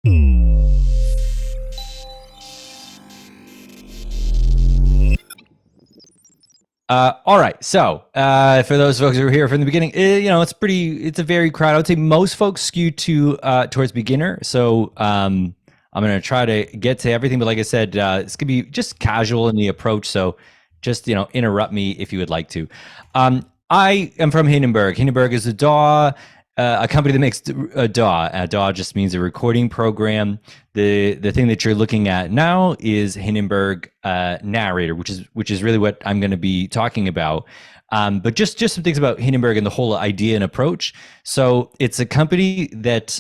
All right. So, for those folks who are here from the beginning, it's a very crowd. I would say most folks skew towards beginner. So, I'm going to try to get to everything. But like I said, it's going to be just casual in the approach. So just, interrupt me if you would like to. I am from Hindenburg. Hindenburg is a DAW, a company that makes a DAW. A DAW just means a recording program. The thing that you're looking at now is Hindenburg Narrator, which is really what I'm going to be talking about. But just some things about Hindenburg and the whole idea and approach. So it's a company that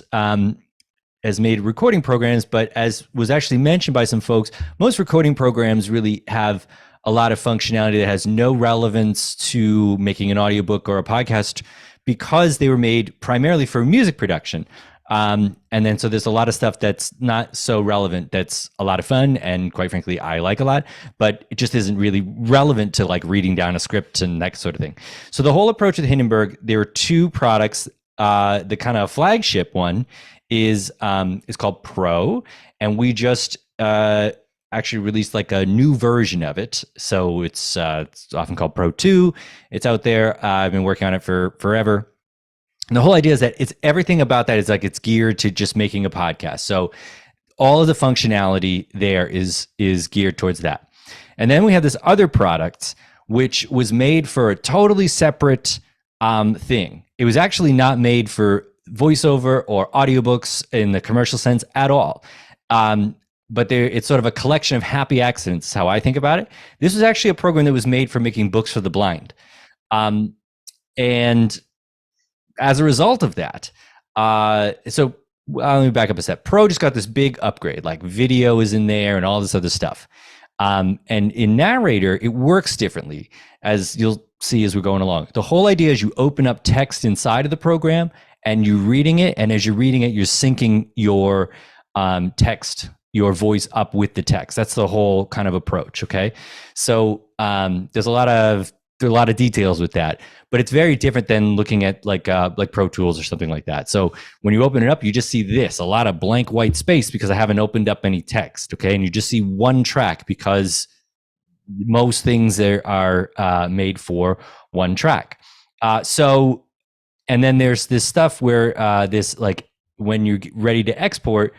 has made recording programs, but as was actually mentioned by some folks, most recording programs really have a lot of functionality that has no relevance to making an audiobook or a podcast because they were made primarily for music production. And then so there's a lot of stuff that's not so relevant, that's a lot of fun, and quite frankly, I like a lot, but it just isn't really relevant to like reading down a script and that sort of thing. So the whole approach with Hindenburg, there are two products. The kind of flagship one is called Pro, and we just actually released like a new version of it. So it's often called Pro 2. It's out there. I've been working on it for forever. And the whole idea is that it's everything about that is like it's geared to just making a podcast. So all of the functionality there is geared towards that. And then we have this other product, which was made for a totally separate thing. It was actually not made for voiceover or audiobooks in the commercial sense at all. But it's sort of a collection of happy accidents, is how I think about it. This was actually a program that was made for making books for the blind. And as a result of that, so let me back up a step. Pro just got this big upgrade, like video is in there and all this other stuff. And in Narrator, it works differently, as you'll see as we're going along. The whole idea is you open up text inside of the program and you're reading it. And as you're reading it, you're syncing your text, your voice up with the text. That's the whole kind of approach. Okay. So there's a lot of details with that, but it's very different than looking at like Pro Tools or something like that. So when you open it up, you just see a lot of blank white space because I haven't opened up any text. Okay. And you just see one track because most things there are made for one track. And then there's this stuff where when you're ready to export,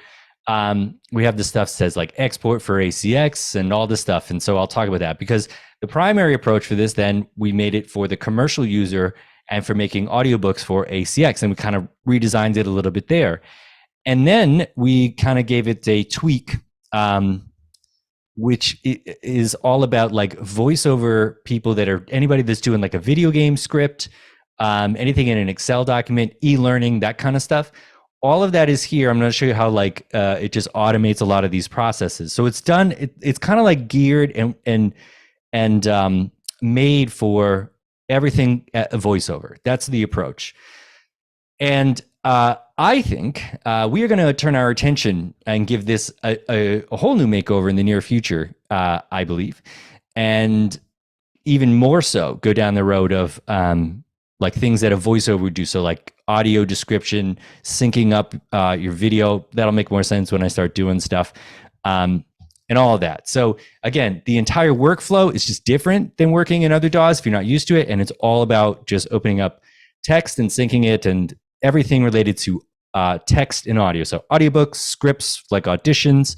we have this stuff that says like export for ACX and all this stuff. And so I'll talk about that because the primary approach for this, then we made it for the commercial user and for making audiobooks for ACX. And we kind of redesigned it a little bit there. And then we kind of gave it a tweak, which is all about like voiceover people anybody that's doing like a video game script, anything in an Excel document, e-learning, that kind of stuff. All of that is here. I'm going to show you how it just automates a lot of these processes. So it's done. It's kind of like geared and made for everything at a voiceover. That's the approach. And I think we are going to turn our attention and give this a whole new makeover in the near future, I believe. And even more so go down the road of like things that a voiceover would do. So like audio description, syncing up your video. That'll make more sense when I start doing stuff and all of that. So again, the entire workflow is just different than working in other DAWs if you're not used to it. And it's all about just opening up text and syncing it and everything related to text and audio. So audiobooks, scripts like auditions,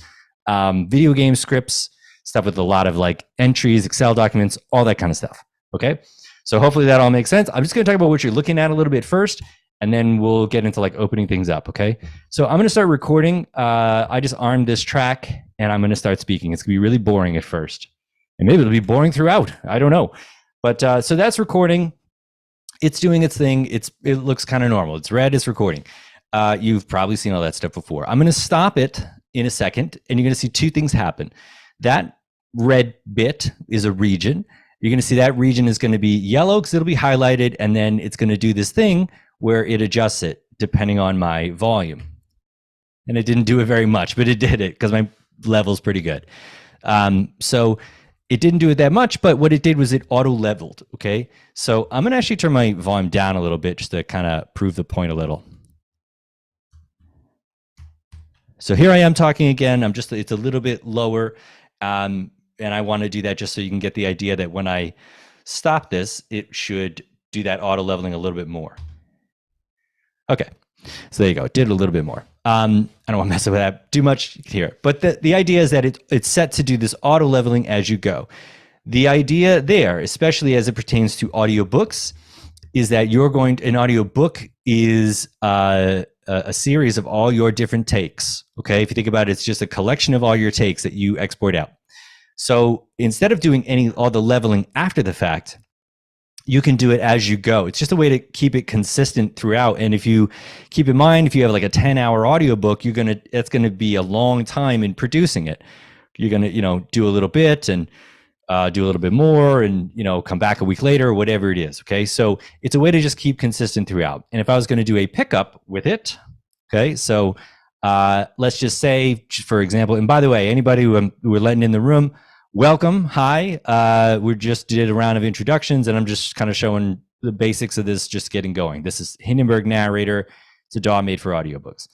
video game scripts, stuff with a lot of like entries, Excel documents, all that kind of stuff. Okay. So hopefully that all makes sense. I'm just going to talk about what you're looking at a little bit first, and then we'll get into like opening things up. Okay. So I'm going to start recording. I just armed this track and I'm going to start speaking. It's going to be really boring at first, and maybe it'll be boring throughout. I don't know. But so that's recording. It's doing its thing. It looks kind of normal. It's red. It's recording. You've probably seen all that stuff before. I'm going to stop it in a second, and you're going to see two things happen. That red bit is a region. You're going to see that region is going to be yellow because it'll be highlighted, and then it's going to do this thing where it adjusts it depending on my volume. And it didn't do it very much, but it did it because my level's pretty good. So it didn't do it that much, but what it did was it auto leveled. Okay. So I'm going to actually turn my volume down a little bit just to kind of prove the point a little. So here I am talking again. It's a little bit lower. And I want to do that just so you can get the idea that when I stop this, it should do that auto leveling a little bit more. Okay. So there you go. It did a little bit more. I don't want to mess with that too much here. But the idea is that it's set to do this auto leveling as you go. The idea there, especially as it pertains to audiobooks, is that an audiobook is a series of all your different takes. Okay. If you think about it, it's just a collection of all your takes that you export out. So instead of doing all the leveling after the fact, you can do it as you go. It's just a way to keep it consistent throughout. And if you keep in mind, if you have like a 10-hour audiobook, it's going to be a long time in producing it. You're going to, do a little bit and do a little bit more and, come back a week later or whatever it is. Okay. So it's a way to just keep consistent throughout. And if I was going to do a pickup with it, okay. So let's just say, for example, and by the way, anybody who we're letting in the room, welcome. Hi. We just did a round of introductions and I'm just kind of showing the basics of this, just getting going. This is Hindenburg Narrator. It's a DAW made for audiobooks.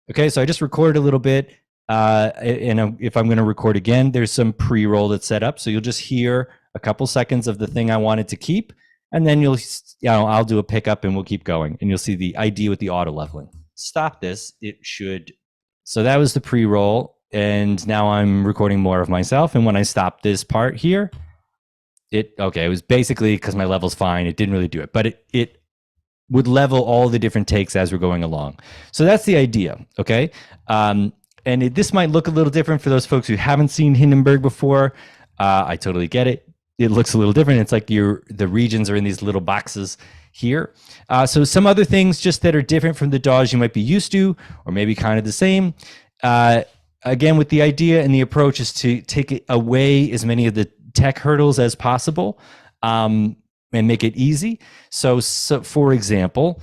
Okay. So I just recorded a little bit. And if I'm going to record again, there's some pre-roll that's set up. So you'll just hear a couple seconds of the thing I wanted to keep. And then I'll do a pickup and we'll keep going. And you'll see the ID with the auto leveling. Stop this. So that was the pre-roll. And now I'm recording more of myself. And when I stop this part here, it was basically because my level's fine. It didn't really do it, but it would level all the different takes as we're going along. So that's the idea. Okay. And this might look a little different for those folks who haven't seen Hindenburg before. I totally get it. It looks a little different. It's like the regions are in these little boxes here. So some other things just that are different from the DAWs you might be used to, or maybe kind of the same. Again, with the idea and the approach is to take away as many of the tech hurdles as possible and make it easy. So for example,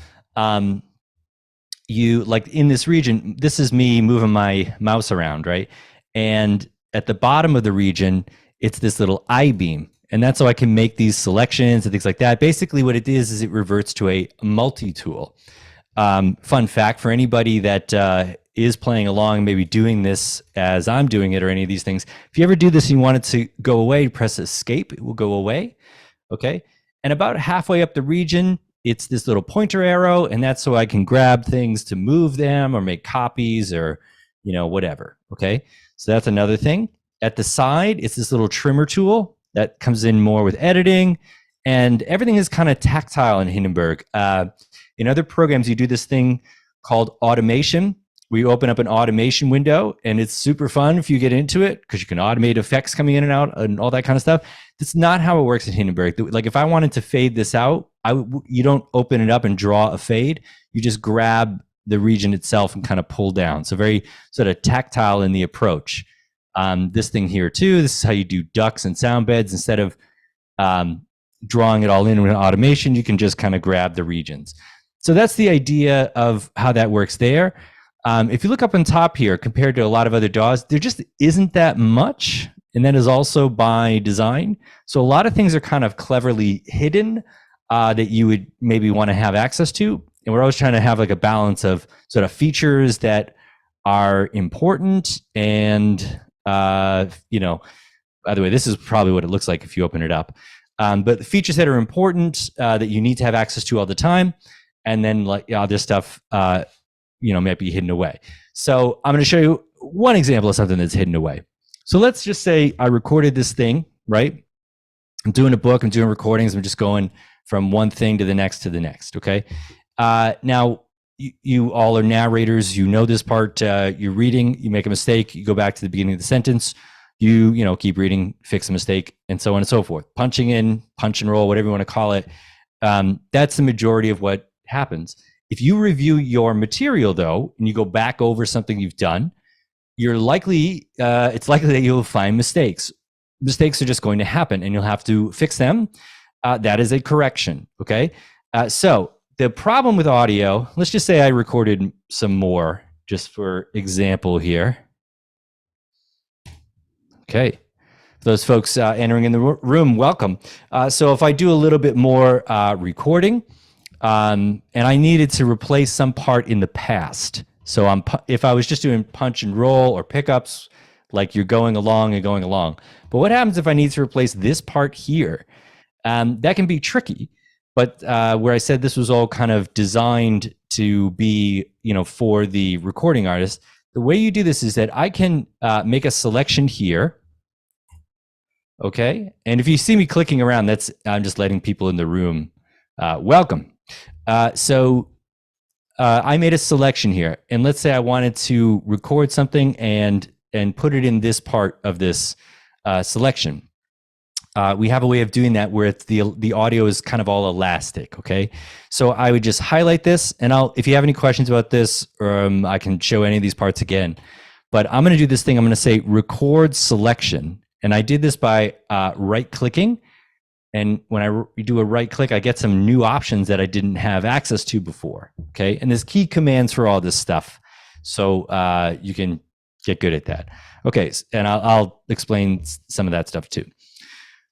you like in this region, this is me moving my mouse around, right? And at the bottom of the region, it's this little I-beam. And that's how I can make these selections and things like that. Basically what it is it reverts to a multi-tool. Fun fact for anybody that is playing along, maybe doing this as I'm doing it or any of these things. If you ever do this and you want it to go away, press escape, it will go away. Okay. And about halfway up the region, it's this little pointer arrow, and that's so I can grab things to move them or make copies or, whatever. Okay. So that's another thing. At the side, it's this little trimmer tool that comes in more with editing, and everything is kind of tactile in Hindenburg. In other programs, you do this thing called automation. We open up an automation window, and it's super fun if you get into it because you can automate effects coming in and out and all that kind of stuff. That's not how it works in Hindenburg. Like if I wanted to fade this out, you don't open it up and draw a fade. You just grab the region itself and kind of pull down. So very sort of tactile in the approach. This thing here too, this is how you do ducks and sound beds. Instead of drawing it all in with an automation, you can just kind of grab the regions. So that's the idea of how that works there. If you look up on top here, compared to a lot of other DAWs, there just isn't that much. And that is also by design. So a lot of things are kind of cleverly hidden that you would maybe want to have access to. And we're always trying to have like a balance of sort of features that are important. And, by the way, this is probably what it looks like if you open it up. But the features that are important that you need to have access to all the time. And then like other stuff, might be hidden away. So I'm going to show you one example of something that's hidden away. So let's just say I recorded this thing, right? I'm doing a book, I'm doing recordings, I'm just going from one thing to the next, okay? Now, you all are narrators, you know this part, you're reading, you make a mistake, you go back to the beginning of the sentence, you keep reading, fix a mistake, and so on and so forth. Punching in, punch and roll, whatever you want to call it. That's the majority of what happens. If you review your material though, and you go back over something you've done, it's likely that you'll find mistakes. Mistakes are just going to happen and you'll have to fix them. That is a correction, okay? So the problem with audio, let's just say I recorded some more, just for example here. Okay, those folks entering in the room, welcome. So if I do a little bit more recording, and I needed to replace some part in the past. So if I was just doing punch and roll or pickups, like you're going along and going along. But what happens if I need to replace this part here? That can be tricky. But where I said this was all kind of designed to be, for the recording artist, the way you do this is that I can make a selection here. Okay. And if you see me clicking around, I'm just letting people in the room welcome. So I made a selection here, and let's say I wanted to record something and put it in this part of this selection. We have a way of doing that where it's the audio is kind of all elastic. Okay, so I would just highlight this, and if you have any questions about this, I can show any of these parts again. But I'm going to do this thing. I'm going to say record selection, and I did this by right clicking. And when I do a right click, I get some new options that I didn't have access to before. Okay. And there's key commands for all this stuff. So you can get good at that. Okay. And I'll explain some of that stuff too.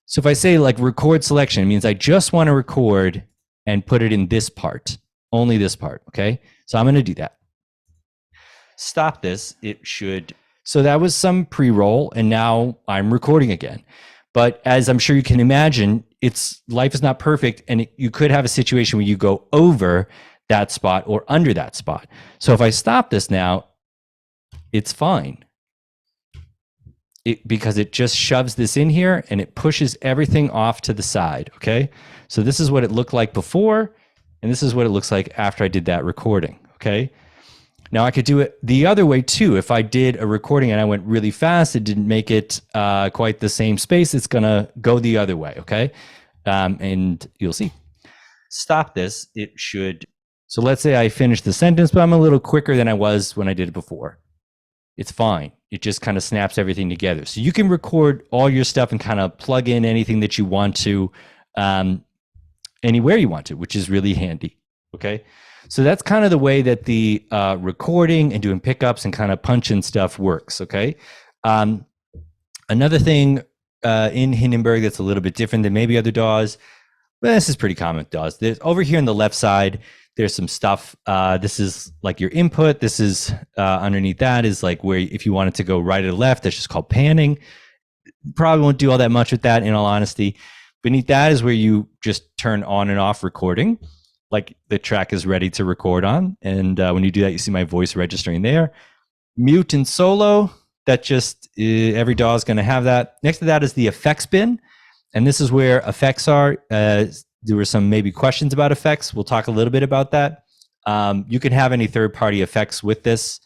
So if I say like record selection, it means I just want to record and put it in this part, only this part. Okay. So I'm going to do that. Stop this. It should. So that was some pre-roll, and now I'm recording again. But as I'm sure you can imagine, life is not perfect, and you could have a situation where you go over that spot or under that spot. So if I stop this now, it's fine. Because it just shoves this in here and it pushes everything off to the side, okay? So this is what it looked like before, and this is what it looks like after I did that recording, okay? Now I could do it the other way too. If I did a recording and I went really fast, it didn't make it quite the same space, it's gonna go the other way, okay? And you'll see. Stop this, it should. So let's say I finished the sentence, but I'm a little quicker than I was when I did it before. It's fine. It just kind of snaps everything together. So you can record all your stuff and kind of plug in anything that you want to, anywhere you want to, which is really handy, okay? So that's kind of the way that the recording and doing pickups and kind of punching stuff works, okay? Another thing in Hindenburg that's a little bit different than maybe other DAWs, well, this is pretty common with DAWs. There's, over here on the left side, there's some stuff. This is like your input. This is underneath that is like where if you want it to go right or left, that's just called panning. Probably won't do all that much with that in all honesty. Beneath that is where you just turn on and off recording, like the track is ready to record on. And when you do that, you see my voice registering there. Mute and solo, that just, every DAW is gonna have that. Next to that is the effects bin. And this is where effects are. There were some maybe questions about effects. We'll talk a little bit about that. You can have any third-party effects with this,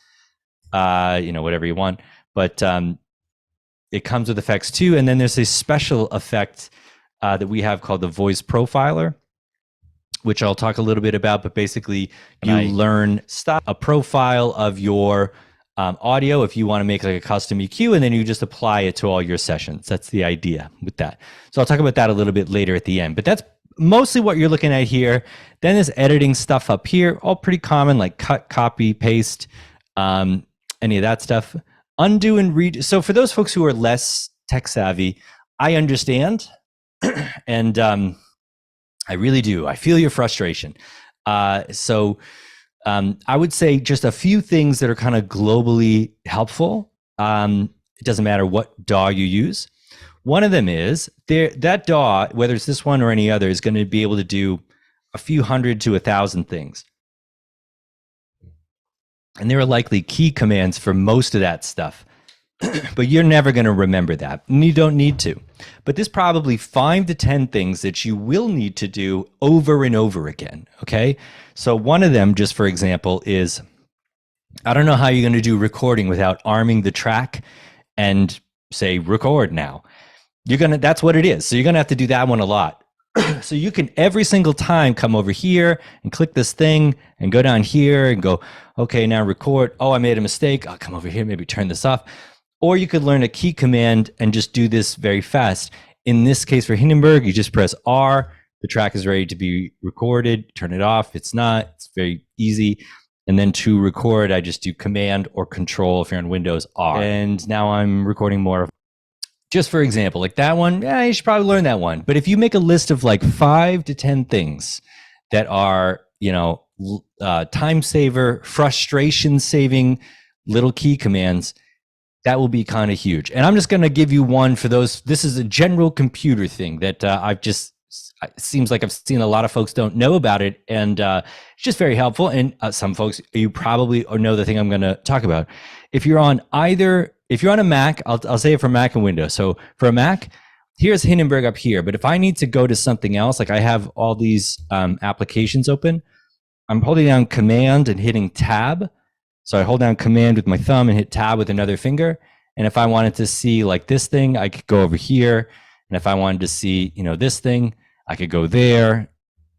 whatever you want. But it comes with effects too. And then there's a special effect that we have called the voice profiler, which I'll talk a little bit about. But basically, you learn a profile of your audio if you want to make like a custom EQ, and then you just apply it to all your sessions. That's the idea with that. So I'll talk about that a little bit later at the end. But that's mostly what you're looking at here. Then there's editing stuff up here, all pretty common, like cut, copy, paste, any of that stuff. Undo and redo. So for those folks who are less tech savvy, I understand. And I really do. I feel your frustration. So I would say just a few things that are kind of globally helpful. It doesn't matter what DAW you use. One of them is that DAW, whether it's this one or any other, is going to be able to do a few hundred to 1,000 things. And there are likely key commands for most of that stuff. But you're never going to remember that, and you don't need to. But there's probably 5 to 10 things that you will need to do over and over again, okay? So one of them, just for example, is, I don't know how you're going to do recording without arming the track and say, record now. That's what it is. So you're going to have to do that one a lot. So you can every single time come over here and click this thing and go down here and go, okay, now record. Oh, I made a mistake. I'll come over here, maybe turn this off. Or you could learn a key command and just do this very fast. In this case for Hindenburg, you just press R. The track is ready to be recorded. Turn it off. It's not. It's very easy. And then to record, I just do Command or Control if you're on Windows, R. And now I'm recording more. Just for example, like that one, you should probably learn that one. But if you make a list of like 5 to 10 things that are, time saver, frustration saving little key commands, that will be kind of huge. And I'm just going to give you one for those. This is a general computer thing that it seems like I've seen a lot of folks don't know about it. And it's just very helpful. And some folks, you probably know the thing I'm going to talk about. If you're on a Mac, I'll say it for Mac and Windows. So for a Mac, here's Hindenburg up here. But if I need to go to something else, like I have all these applications open, I'm holding down Command and hitting Tab. So I hold down Command with my thumb and hit Tab with another finger. And if I wanted to see like this thing, I could go over here. And if I wanted to see, this thing, I could go there,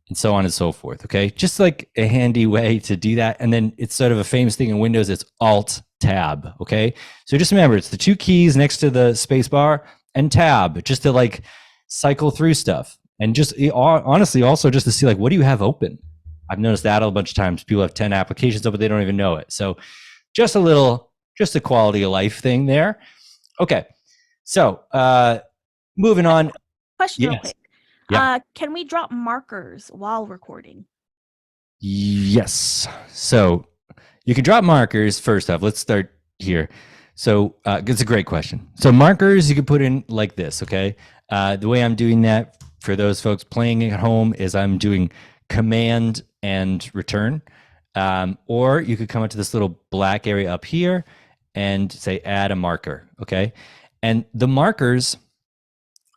and so on and so forth. Okay, just like a handy way to do that. And then it's sort of a famous thing in Windows. It's Alt Tab. Okay, so just remember, it's the two keys next to the space bar and Tab, just to like cycle through stuff. And just honestly, also just to see like, what do you have open? I've noticed that a bunch of times. People have 10 applications open, they don't even know it. So just a quality of life thing there. Okay. So moving on. Question real quick. Yeah. Can we drop markers while recording? Yes. So you can drop markers first off. Let's start here. So it's a great question. So markers you can put in like this, okay? The way I'm doing that for those folks playing at home is I'm doing Command and Return. Or you could come up to this little black area up here and say add a marker, okay? And the markers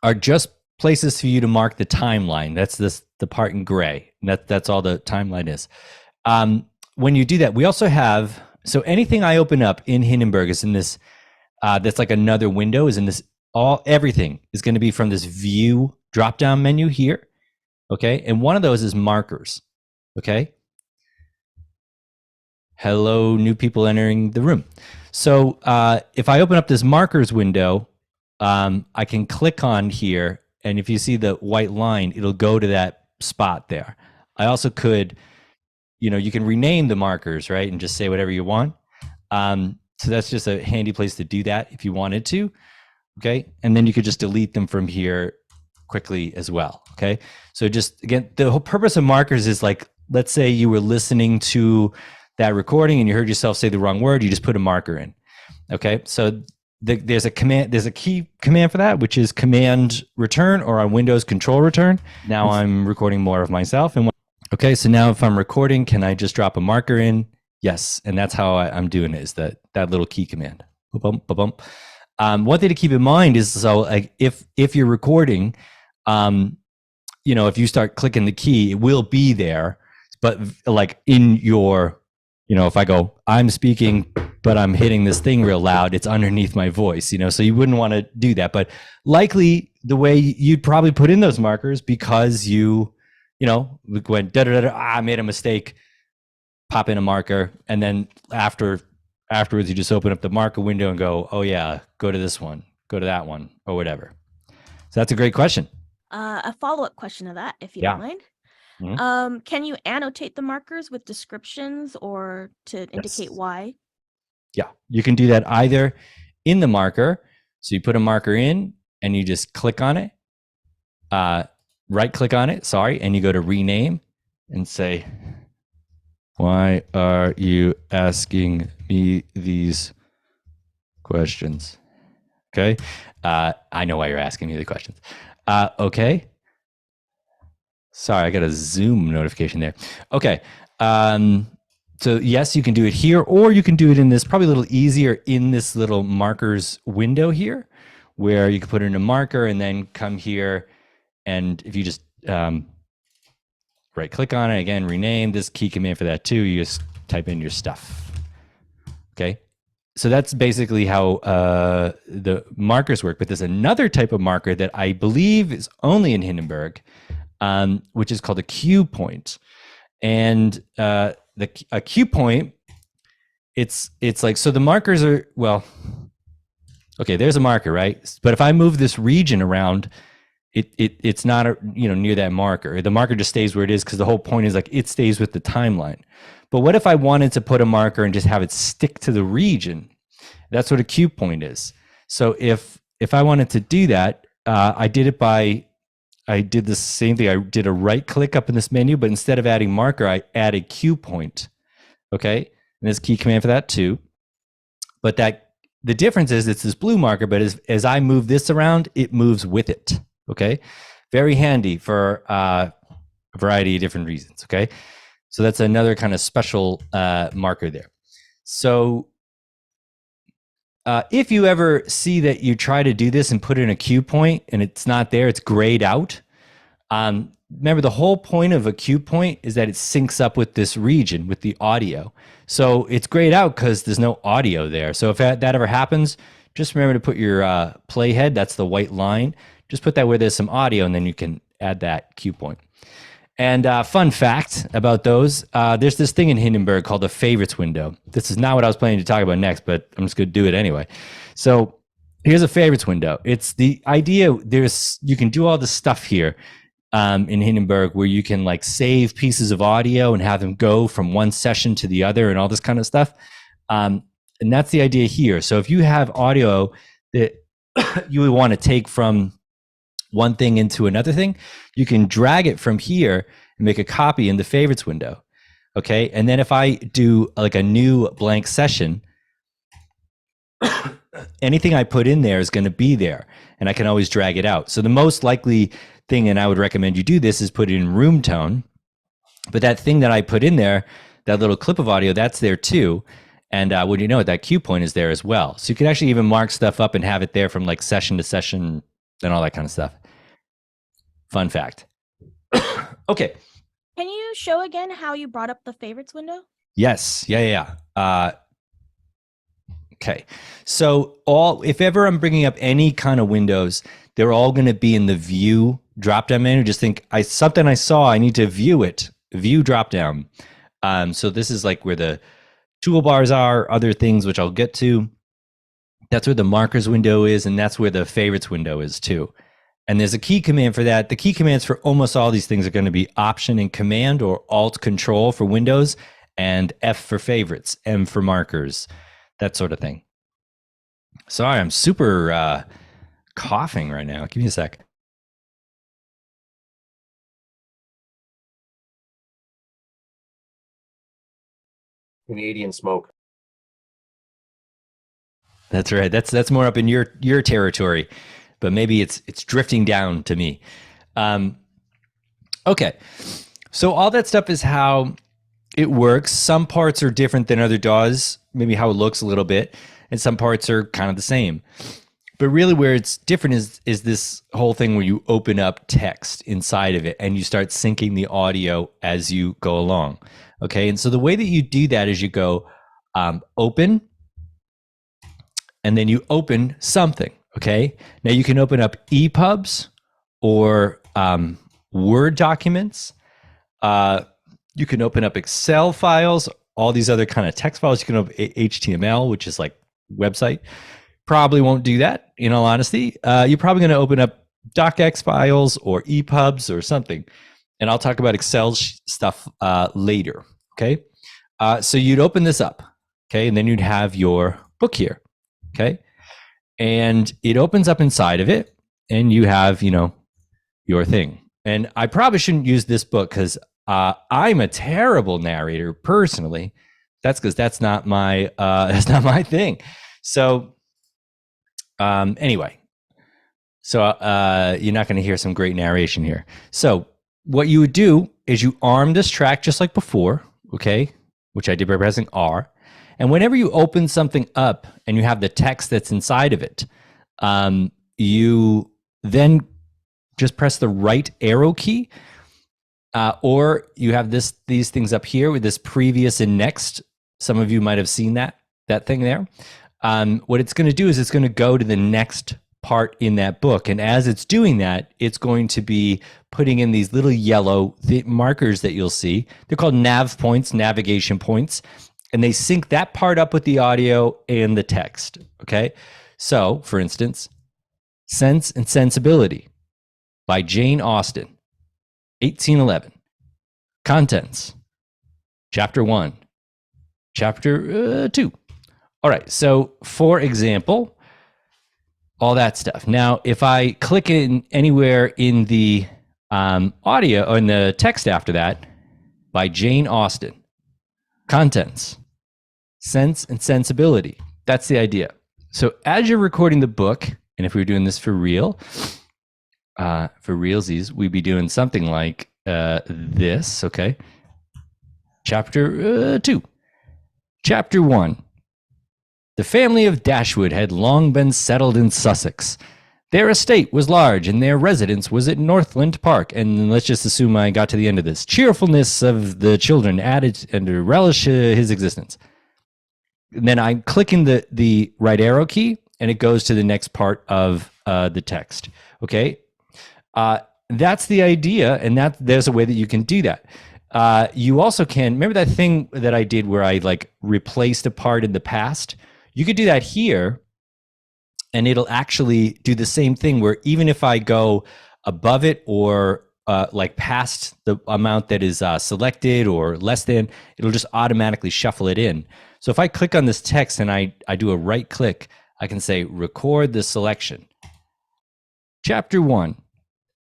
are just places for you to mark the timeline. That's the part in gray. That's all the timeline is. When you do that, we also have, so anything I open up in Hindenburg is in this, that's like another window is in this, everything is going to be from this view drop-down menu here, okay? And one of those is markers, okay? Hello, new people entering the room. So if I open up this markers window, I can click on here, and if you see the white line, it'll go to that spot there. I also could, you can rename the markers, right, and just say whatever you want. So that's just a handy place to do that if you wanted to, okay? And then you could just delete them from here quickly as well, okay? So just, again, the whole purpose of markers is like, let's say you were listening to that recording and you heard yourself say the wrong word, you just put a marker in, okay? So there's a key command for that, which is Command Return, or on Windows Control Return. Now I'm recording more of myself. And okay, so now if I'm recording, can I just drop a marker in? Yes, and that's how I'm doing it, is that little key command. One thing to keep in mind is, so like if you're recording, if you start clicking the key, it will be there, but like in your, if I go, I'm speaking, but I'm hitting this thing real loud, it's underneath my voice, so you wouldn't want to do that. But likely the way you'd probably put in those markers, because you went I made a mistake, pop in a marker, and then afterwards you just open up the marker window and go, oh yeah, go to this one, go to that one, or whatever. So that's a great question. A follow-up question to that, if you don't mind. Mm-hmm. Can you annotate the markers with descriptions or to indicate why? Yeah, you can do that either in the marker. So you put a marker in and you just click on it, right click on it, and you go to rename and say, why are you asking me these questions? Okay. I know why you're asking me the questions. Okay. Sorry, I got a Zoom notification there. Okay. So yes, you can do it here, or you can do it in this, probably a little easier, in this little markers window here, where you can put in a marker and then come here. And if you just right click on it, again, rename, this key command for that too, you just type in your stuff. Okay. So that's basically how the markers work. But there's another type of marker that I believe is only in Hindenburg, which is called a cue point. And a cue point, it's like, so the markers are, well, okay, there's a marker, right? But if I move this region around, it's not near that marker. The marker just stays where it is, because the whole point is like it stays with the timeline. But what if I wanted to put a marker and just have it stick to the region? That's what a cue point is. So if I wanted to do that, I did it by I did the same thing. I did a right click up in this menu, but instead of adding marker, I added cue point. Okay. And there's a key command for that too. But the difference is it's this blue marker, but as I move this around, it moves with it. Okay. Very handy for a variety of different reasons. Okay. So that's another kind of special marker there. So if you ever see that you try to do this and put in a cue point and it's not there, it's grayed out. Remember, the whole point of a cue point is that it syncs up with this region, with the audio. So it's grayed out because there's no audio there. So if that ever happens, just remember to put your playhead, that's the white line, just put that where there's some audio, and then you can add that cue point. And fun fact about those, there's this thing in Hindenburg called the favorites window. This is not what I was planning to talk about next, but I'm just going to do it anyway. So here's a favorites window. It's the idea you can do all the stuff here in Hindenburg where you can like save pieces of audio and have them go from one session to the other and all this kind of stuff. And that's the idea here. So if you have audio that you would want to take from one thing into another thing, you can drag it from here and make a copy in the favorites window. Okay. And then if I do like a new blank session, anything I put in there is going to be there and I can always drag it out. So the most likely thing, and I would recommend you do this, is put it in room tone. But that thing that I put in there, that little clip of audio, that's there too. And when you know it, that cue point is there as well. So you can actually even mark stuff up and have it there from like session to session and all that kind of stuff. Fun fact. Okay. Can you show again how you brought up the favorites window? Yes. Yeah. Okay. So if ever I'm bringing up any kind of windows, they're all going to be in the view drop-down menu. Just think, something I saw, I need to view it. View drop-down. So this is like where the toolbars are, other things which I'll get to. That's where the markers window is, and that's where the favorites window is too. And there's a key command for that. The key commands for almost all these things are going to be Option and Command, or Alt Control for Windows, and F for favorites, M for markers, that sort of thing. Sorry, I'm super coughing right now. Give me a sec. Canadian smoke. That's right. That's more up in your territory, but maybe it's drifting down to me. Okay, so all that stuff is how it works. Some parts are different than other DAWs, maybe how it looks a little bit, and some parts are kind of the same. But really where it's different is this whole thing where you open up text inside of it and you start syncing the audio as you go along. Okay, and so the way that you do that is you go open, and then you open something. Okay, now you can open up EPUBs or Word documents. You can open up Excel files, all these other kind of text files. You can open HTML, which is like website. Probably won't do that, in all honesty. You're probably going to open up docx files or EPUBs or something. And I'll talk about Excel stuff later, okay? So you'd open this up, okay? And then you'd have your book here, okay? And it opens up inside of it, and you have, your thing. And I probably shouldn't use this book because I'm a terrible narrator personally. That's because that's not my thing. So anyway, so you're not going to hear some great narration here. So what you would do is you arm this track just like before, okay, which I did by pressing R. And whenever you open something up and you have the text that's inside of it, you then just press the right arrow key, or you have these things up here with this previous and next. Some of you might have seen that thing there. What it's going to do is it's going to go to the next part in that book. And as it's doing that, it's going to be putting in these little yellow markers that you'll see. They're called nav points, navigation points. And they sync that part up with the audio and the text, okay? So, for instance, Sense and Sensibility by Jane Austen, 1811. Contents, Chapter 1, Chapter 2. All right, so for example, all that stuff. Now, if I click in anywhere in the Audio and the text after that by Jane Austen. Contents, sense and sensibility. That's the idea. So as you're recording the book, and if we were doing this for real, for realsies, we'd be doing something like this, okay? Chapter 2. Chapter 1. The family of Dashwood had long been settled in Sussex. Their estate was large, and their residence was at Northland Park. And let's just assume I got to the end of this. Cheerfulness of the children added and to relish his existence. And then I'm clicking the right arrow key, and it goes to the next part of the text. Okay, that's the idea, and there's a way that you can do that. You also can remember that thing that I did where I like replaced a part in the past. You could do that here, and it'll actually do the same thing where even if I go above it or like past the amount that is selected or less than, it'll just automatically shuffle it in. So if I click on this text and I do a right click, I can say record the selection. Chapter 1.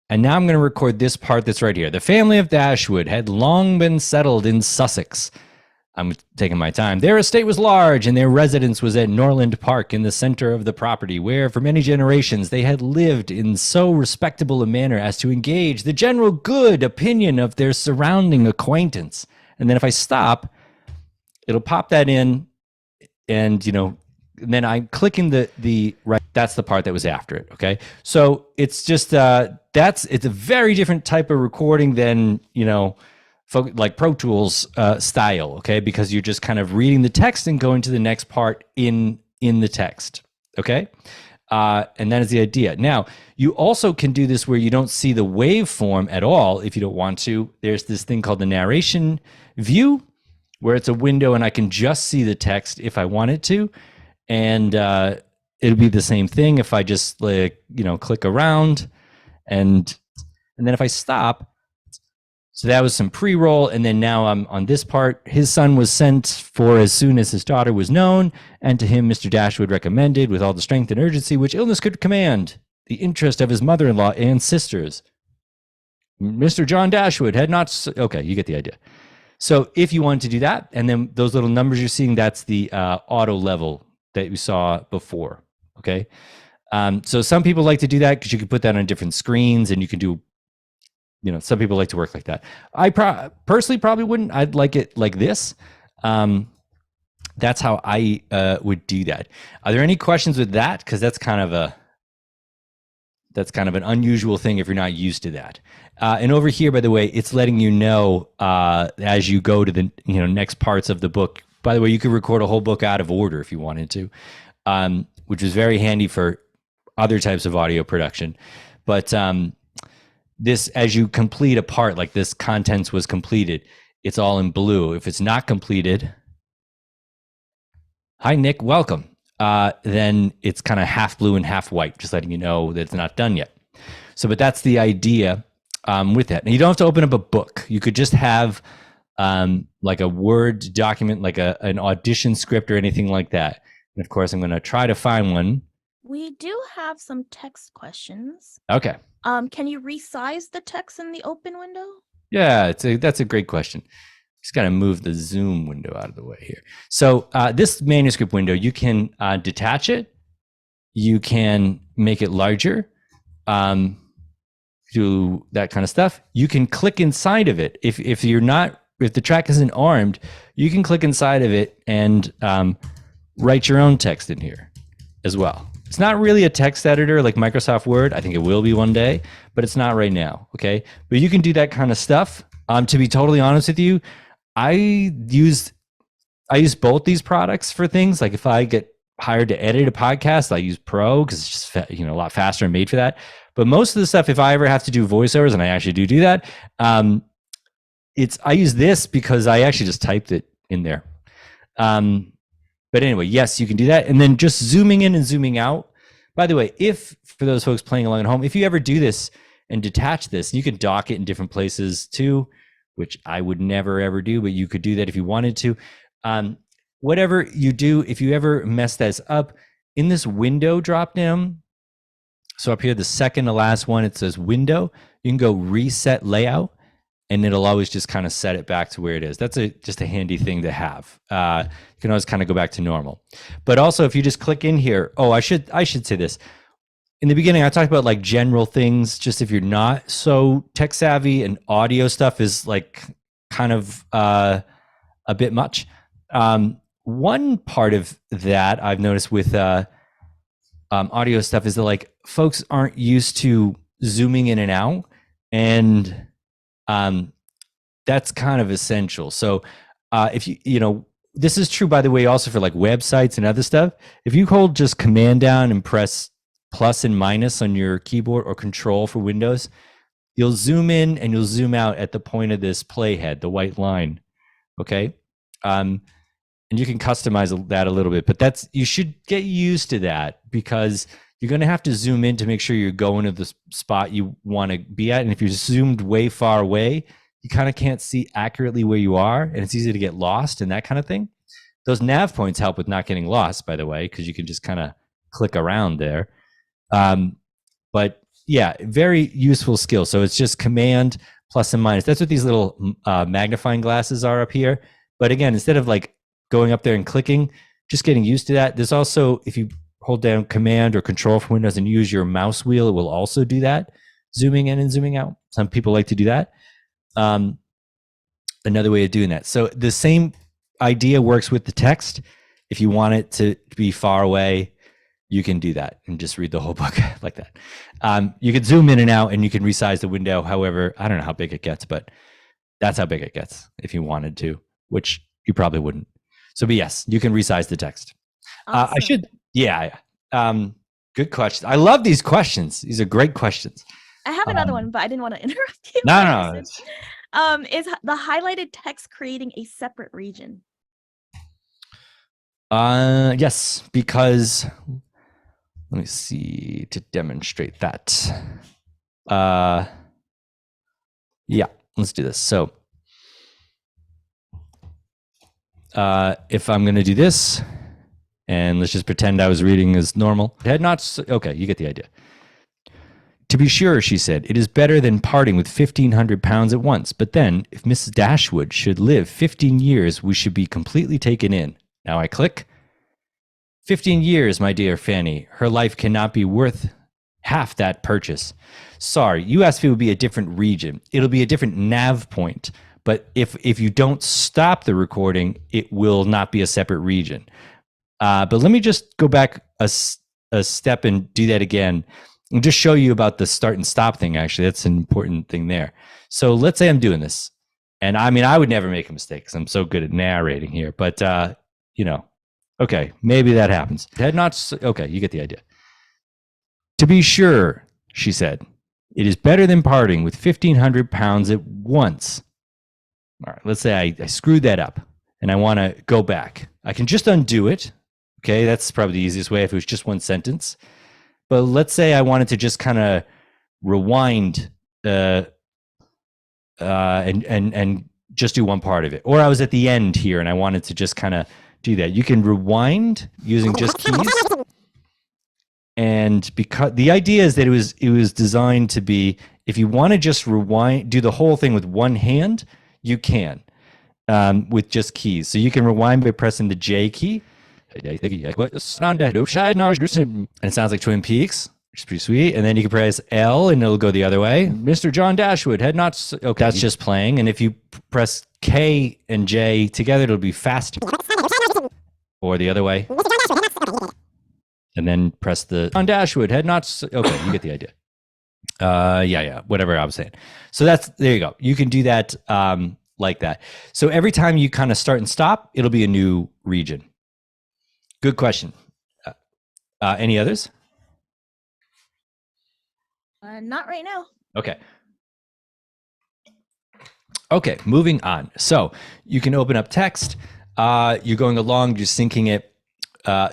And now I'm going to record this part that's right here. The family of Dashwood had long been settled in Sussex. I'm taking my time. Their estate was large, and their residence was at Norland Park in the center of the property, where for many generations they had lived in so respectable a manner as to engage the general good opinion of their surrounding acquaintance. And then if I stop, it'll pop that in, and and then I'm clicking the right. That's the part that was after it. Okay, so it's just it's a very different type of recording than like Pro Tools style. Okay, because you're just kind of reading the text and going to the next part in the text. Okay, and that is the idea. Now you also can do this where you don't see the waveform at all if you don't want to. There's this thing called the narration view, where it's a window and I can just see the text if I wanted to. And it'll be the same thing if I just click around and then if I stop. So that was some pre-roll, and then now I'm on this part. His son was sent for as soon as his daughter was known, and to him Mr. Dashwood recommended with all the strength and urgency which illness could command the interest of his mother-in-law and sisters. Mr. John Dashwood had not... Okay, you get the idea. So if you want to do that, and then those little numbers you're seeing, that's the auto level that we saw before. Okay. So some people like to do that because you can put that on different screens, and you can do, some people like to work like that. I personally probably wouldn't. I'd like it like this. That's how I would do that. Are there any questions with that? Because that's kind of an unusual thing if you're not used to that. And over here, by the way, it's letting you know as you go to the next parts of the book. By the way, you could record a whole book out of order if you wanted to, which is very handy for other types of audio production. But this, as you complete a part, like this contents was completed, it's all in blue. If it's not completed, hi, Nick, welcome. Then it's kind of half blue and half white, just letting you know that it's not done yet. So, but that's the idea with that. Now, you don't have to open up a book. You could just have like a Word document, like an audition script or anything like that. And of course, I'm going to try to find one. We do have some text questions. Okay. Can you resize the text in the open window? Yeah, that's a great question. Just got to move the zoom window out of the way here. So this manuscript window, you can detach it. You can make it larger, do that kind of stuff. You can click inside of it. If the track isn't armed, you can click inside of it and write your own text in here as well. It's not really a text editor like Microsoft Word. I think it will be one day, but it's not right now. Okay, but you can do that kind of stuff. To be totally honest with you, I use both these products for things. Like if I get hired to edit a podcast, I use Pro because it's just a lot faster and made for that. But most of the stuff, if I ever have to do voiceovers, and I actually do that, I use this because I actually just typed it in there. But anyway, yes, you can do that. And then just zooming in and zooming out. By the way, for those folks playing along at home, if you ever do this and detach this, you can dock it in different places too, which I would never ever do, but you could do that if you wanted to. Whatever you do, if you ever mess this up, in this window drop down, So up here, the second to last one, it says window. You can go reset layout, and it'll always just kind of set it back to where it is. That's just a handy thing to have. You can always kind of go back to normal. But also, if you just click in here, I should say this. In the beginning, I talked about like general things, just if you're not so tech savvy, and audio stuff is like kind of a bit much. One part of that I've noticed with audio stuff is that like folks aren't used to zooming in and out, and that's kind of essential. So if this is true, by the way, also for like websites and other stuff. If you hold just command down and press plus and minus on your keyboard, or control for Windows, you'll zoom in and you'll zoom out at the point of this playhead, the white line. Okay. And you can customize that a little bit, but you should get used to that, because you're going to have to zoom in to make sure you're going to the spot you want to be at. And if you're zoomed way far away, you kind of can't see accurately where you are, and it's easy to get lost and that kind of thing. Those nav points help with not getting lost, by the way, because you can just kind of click around there. But yeah, very useful skill. So it's just command plus and minus. That's what these little magnifying glasses are up here. But again, instead of like going up there and clicking, just getting used to that. There's also, if you hold down command or control from Windows and use your mouse wheel, it will also do that, zooming in and zooming out. Some people like to do that. Another way of doing that. So the same idea works with the text. If you want it to be far away, you can do that and just read the whole book like that. You can zoom in and out, and you can resize the window. However, I don't know how big it gets, but that's how big it gets if you wanted to, which you probably wouldn't. So, but yes, you can resize the text. Awesome. Good question. I love these questions. These are great questions. I have another one, but I didn't want to interrupt you. No. Is the highlighted text creating a separate region? Yes, because let me see to demonstrate that. Yeah, let's do this. So, if I'm going to do this, and let's just pretend I was reading as normal. Okay, you get the idea. To be sure, she said, it is better than parting with 1,500 pounds at once. But then, if Mrs. Dashwood should live 15 years, we should be completely taken in. Now I click. 15 years, my dear Fanny. Her life cannot be worth half that purchase. Sorry, you asked if it would be a different region. It'll be a different nav point. But if you don't stop the recording, it will not be a separate region. But let me just go back a step and do that again, and just show you about the start and stop thing. Actually, that's an important thing there. So let's say I'm doing this, and I mean, I would never make a mistake because I'm so good at narrating here. But okay, maybe that happens. Okay, you get the idea. To be sure, she said, it is better than parting with 1,500 pounds at once. All right, let's say I screwed that up and I want to go back. I can just undo it. Okay, that's probably the easiest way if it was just one sentence. But let's say I wanted to just kind of rewind and just do one part of it. Or I was at the end here and I wanted to just kind of do that. You can rewind using just keys. And because the idea is that it was designed to be, if you want to just rewind, do the whole thing with one hand, you can with just keys. So you can rewind by pressing the J key. And it sounds like Twin Peaks, which is pretty sweet. And then you can press L and it'll go the other way. Mr. John Dashwood had not. Okay, that's just playing. And if you press K and J together, it'll be faster. Or the other way. And then press the John Dashwood had not. Okay, you get the idea. Yeah, whatever I was saying. So there you go. You can do that like that. So every time you kind of start and stop, it'll be a new region. Good question. Any others? Not right now. Okay, moving on. So you can open up text. You're going along, just syncing it,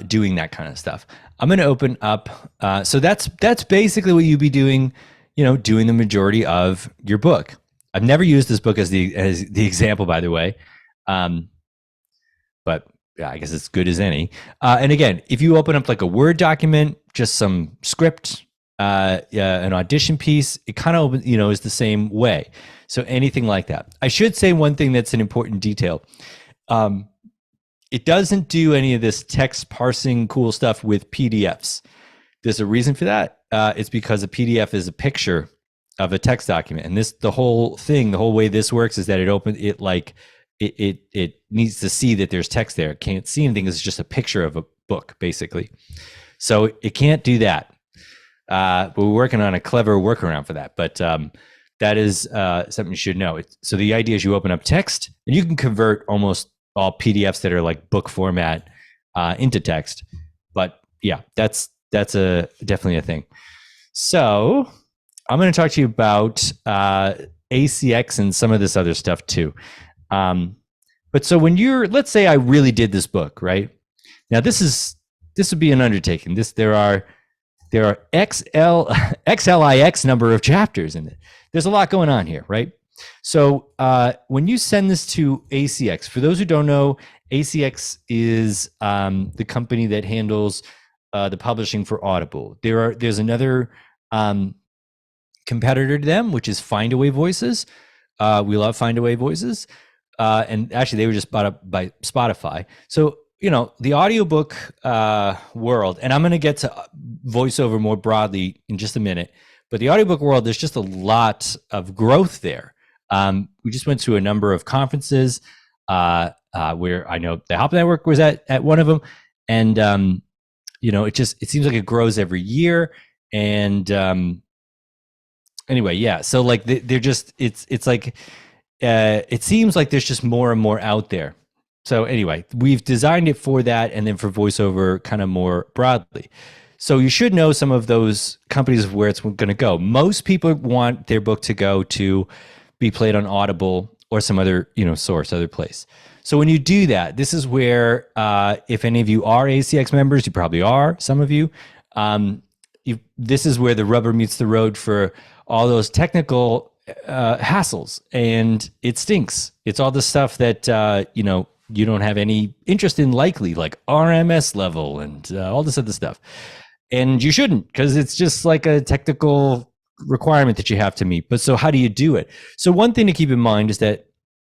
doing that kind of stuff. I'm going to open up. So that's basically what you'd be doing, doing the majority of your book. I've never used this book as the example, by the way. But yeah, I guess it's good as any. And again, if you open up like a Word document, just some script, an audition piece, it kind of, you know, is the same way. So anything like that. I should say one thing that's an important detail. It doesn't do any of this text parsing cool stuff with PDFs. There's a reason for that. It's because a PDF is a picture of a text document, and the whole way this works is that it needs to see that there's text there. It can't see anything. It's just a picture of a book, basically. So it can't do that. But we're working on a clever workaround for that. But that is something you should know. So the idea is you open up text, and you can convert almost all PDFs that are like book format into text. But yeah, that's definitely a thing. So I'm going to talk to you about ACX and some of this other stuff too. But so when let's say I really did this book, right? Now this would be an undertaking. There are XLIX number of chapters in it. There's a lot going on here, right? So when you send this to ACX, for those who don't know, ACX is the company that handles the publishing for Audible. There's another competitor to them, which is Findaway Voices. We love Findaway Voices. And actually, they were just bought up by Spotify. So, you know, the audiobook world, and I'm going to get to voiceover more broadly in just a minute, but the audiobook world, there's just a lot of growth there. We just went to a number of conferences where I know the Help Network was at one of them. And, you know, it seems like it grows every year. And anyway, yeah. So like they're just, it's like, it seems like there's just more and more out there. So anyway, we've designed it for that, and then for voiceover kind of more broadly. So you should know some of those companies of where it's going to go. Most people want their book to go to be played on Audible or some other, you know, source, other place. So when you do that, this is where, if any of you are ACX members, you probably are, some of you, this is where the rubber meets the road for all those technical hassles, and it stinks. It's all the stuff that, you know, you don't have any interest in, likely, like RMS level and all this other stuff. And you shouldn't, because it's just like a technical requirement that you have to meet. But so how do you do it? So one thing to keep in mind is that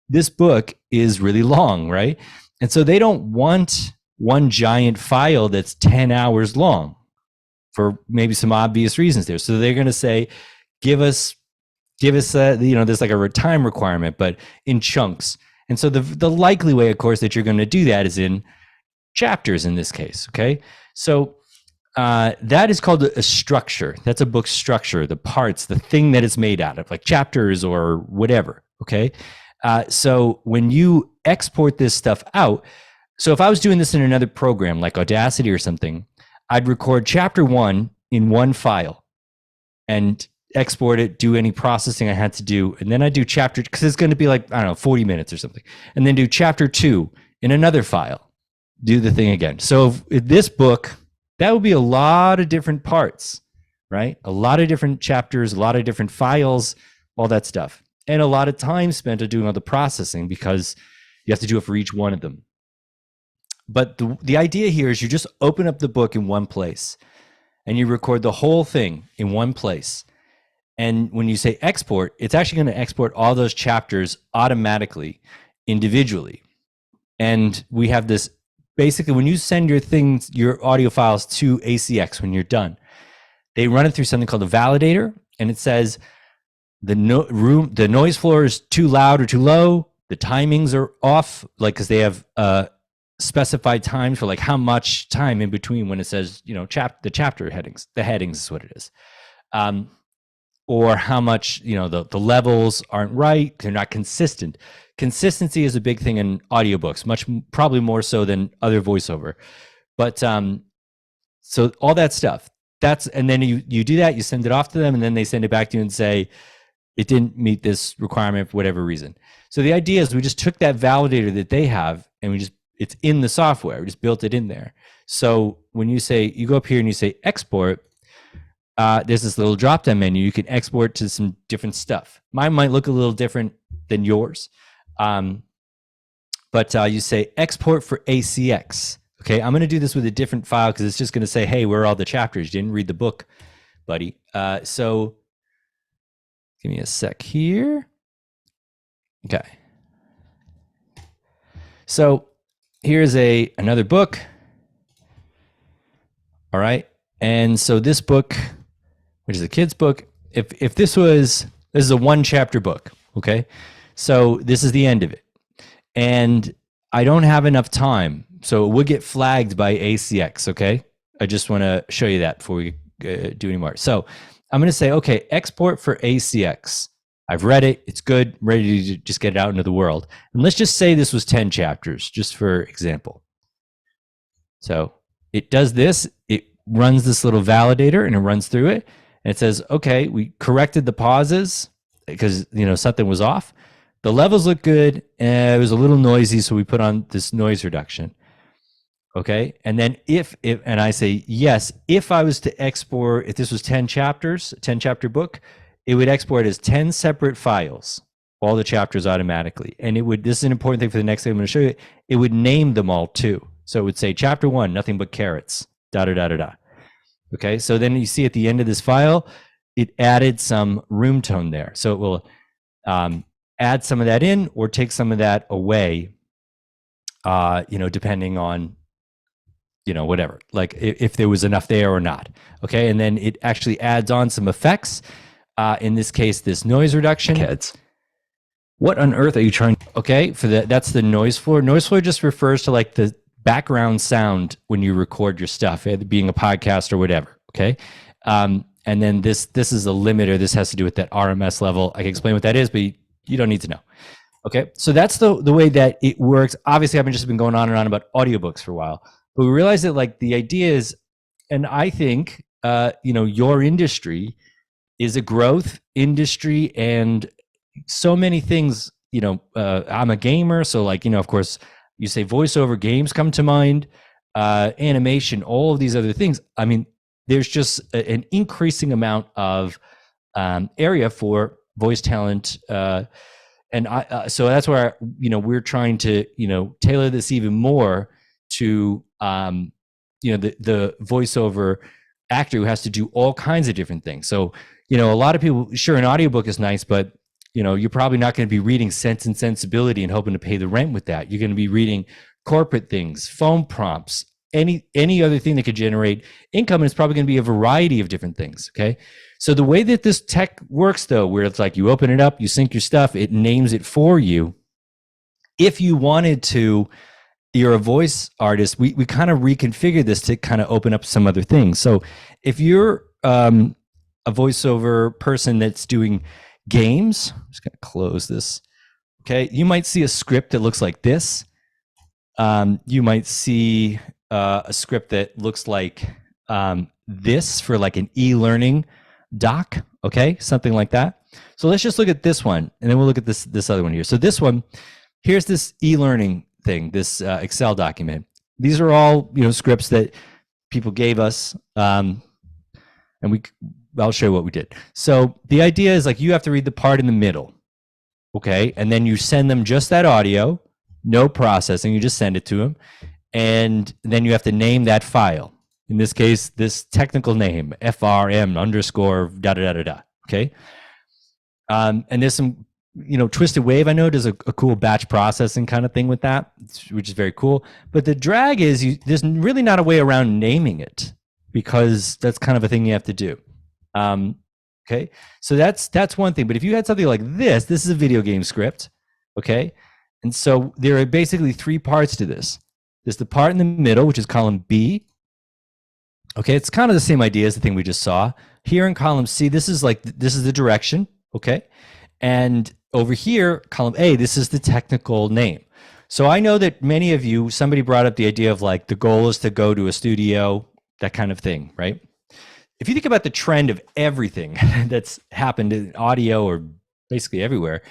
this book is really long, right? And so they don't want one giant file that's 10 hours long for maybe some obvious reasons there. So they're going to say, give us you know, there's like a time requirement, but in chunks. And so the likely way, of course, that you're going to do that is in chapters in this case. Okay. So that is called a structure. That's a book structure, the parts, the thing that it's made out of, like chapters or whatever. Okay. So when you export this stuff out, so if I was doing this in another program like Audacity or something, I'd record chapter 1 in one file and export it, do any processing I had to do, and then I do chapter, because it's going to be like, I don't know, 40 minutes or something, and then do chapter 2 in another file, do the thing again. So if this book, that would be a lot of different parts, right? A lot of different chapters, a lot of different files, all that stuff, and a lot of time spent on doing all the processing, because you have to do it for each one of them. But the idea here is you just open up the book in one place and you record the whole thing in one place. And when you say export, it's actually going to export all those chapters automatically, individually. And we have this, basically, when you send your audio files to ACX, when you're done, they run it through something called a validator, and it says the noise floor is too loud or too low, the timings are off, like, because they have specified times for like how much time in between when it says, you know, the chapter headings, the headings is what it is. Or how much, you know, the levels aren't right, they're not consistent. Consistency is a big thing in audiobooks, probably more so than other voiceover. But so all that stuff, and then you do that, you send it off to them, and then they send it back to you and say, it didn't meet this requirement for whatever reason. So the idea is we just took that validator that they have, and it's in the software, we just built it in there. So when you go up here and you say export, there's this little drop-down menu. You can export to some different stuff. Mine might look a little different than yours. But you say export for ACX. Okay, I'm going to do this with a different file because it's just going to say, hey, where are all the chapters? You didn't read the book. buddy. So give me a sec here. Okay. So here's another book. All right. And so this book, which is a kid's book, if this is a 1-chapter book, okay? So this is the end of it. And I don't have enough time. So it would get flagged by ACX, okay? I just want to show you that before we do any more. So I'm going to say, okay, export for ACX. I've read it. It's good. I'm ready to just get it out into the world. And let's just say this was 10 chapters, just for example. So it does this. It runs this little validator and it runs through it. And it says, okay, we corrected the pauses because, something was off. The levels look good. It was a little noisy, so we put on this noise reduction. Okay. And then if and I say, yes, if I was to export, if this was 10 chapters, 10-chapter book, it would export as 10 separate files, all the chapters automatically. And this is an important thing for the next thing I'm going to show you. It would name them all too. So it would say chapter 1, nothing but carrots, da, da, da, da, da. Okay. So then you see at the end of this file, it added some room tone there. So it will add some of that in or take some of that away, depending on, whatever, like if there was enough there or not. Okay. And then it actually adds on some effects. In this case, this noise reduction. Kids. What on earth are you trying? Okay. That's the noise floor. Noise floor just refers to like the background sound when you record your stuff, being a podcast or whatever. Okay. And then this is a limiter. This has to do with that RMS level. I can explain what that is, but you don't need to know. Okay. So that's the way that it works. Obviously, I've just been going on and on about audiobooks for a while, but we realized that like the idea is, and I think, your industry is a growth industry and so many things, I'm a gamer. So like, of course you say voiceover, games come to mind, animation, all of these other things. I mean, there's just an increasing amount of area for voice talent. And so that's where, we're trying to, tailor this even more to, the voiceover actor who has to do all kinds of different things. So, a lot of people, sure, an audiobook is nice, but, you're probably not going to be reading Sense and Sensibility and hoping to pay the rent with that. You're going to be reading corporate things, phone prompts, any other thing that could generate income. And it's probably going to be a variety of different things. Okay. So the way that this tech works though, where it's like you open it up, you sync your stuff, it names it for you. If you wanted to, you're a voice artist, we kind of reconfigure this to kind of open up some other things. So if you're a voiceover person that's doing games, I'm just going to close this. Okay. You might see a script that looks like this. You might see a script that looks like this for like an e-learning doc. Okay. Something like that. So let's just look at this one and then we'll look at this other one here. So this one, here's this e-learning thing, this Excel document. These are all, scripts that people gave us. And I'll show you what we did. So the idea is like, you have to read the part in the middle. Okay. And then you send them just that audio, no processing. You just send it to them. And then you have to name that file. In this case, this technical name, FRM _ da da da da da. Okay. And there's some, Twisted Wave, I know, does a cool batch processing kind of thing with that, which is very cool. But the drag is there's really not a way around naming it because that's kind of a thing you have to do. Okay. So that's one thing. But if you had something like this is a video game script. Okay. And so there are basically 3 parts to this. There's the part in the middle, which is column B. Okay. It's kind of the same idea as the thing we just saw. Here in column C, this is the direction. Okay. And over here, column A, this is the technical name. So I know that many of you, somebody brought up the idea of like the goal is to go to a studio, that kind of thing, right? If you think about the trend of everything that's happened in audio or basically everywhere,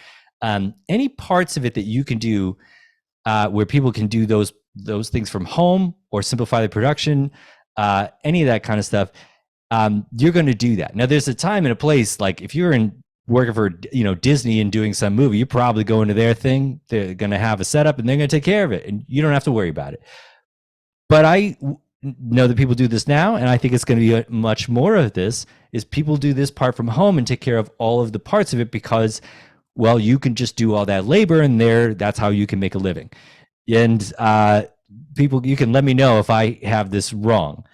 any parts of it that you can do where people can do those things from home or simplify the production, any of that kind of stuff, you're going to do that. Now, there's a time and a place, like if you're working for Disney and doing some movie, you probably go into their thing. They're going to have a setup and they're going to take care of it, and you don't have to worry about it. But know that people do this now, and I think it's going to be much more of this, is people do this part from home and take care of all of the parts of it because, well, you can just do all that labor and that's how you can make a living. And people, you can let me know if I have this wrong.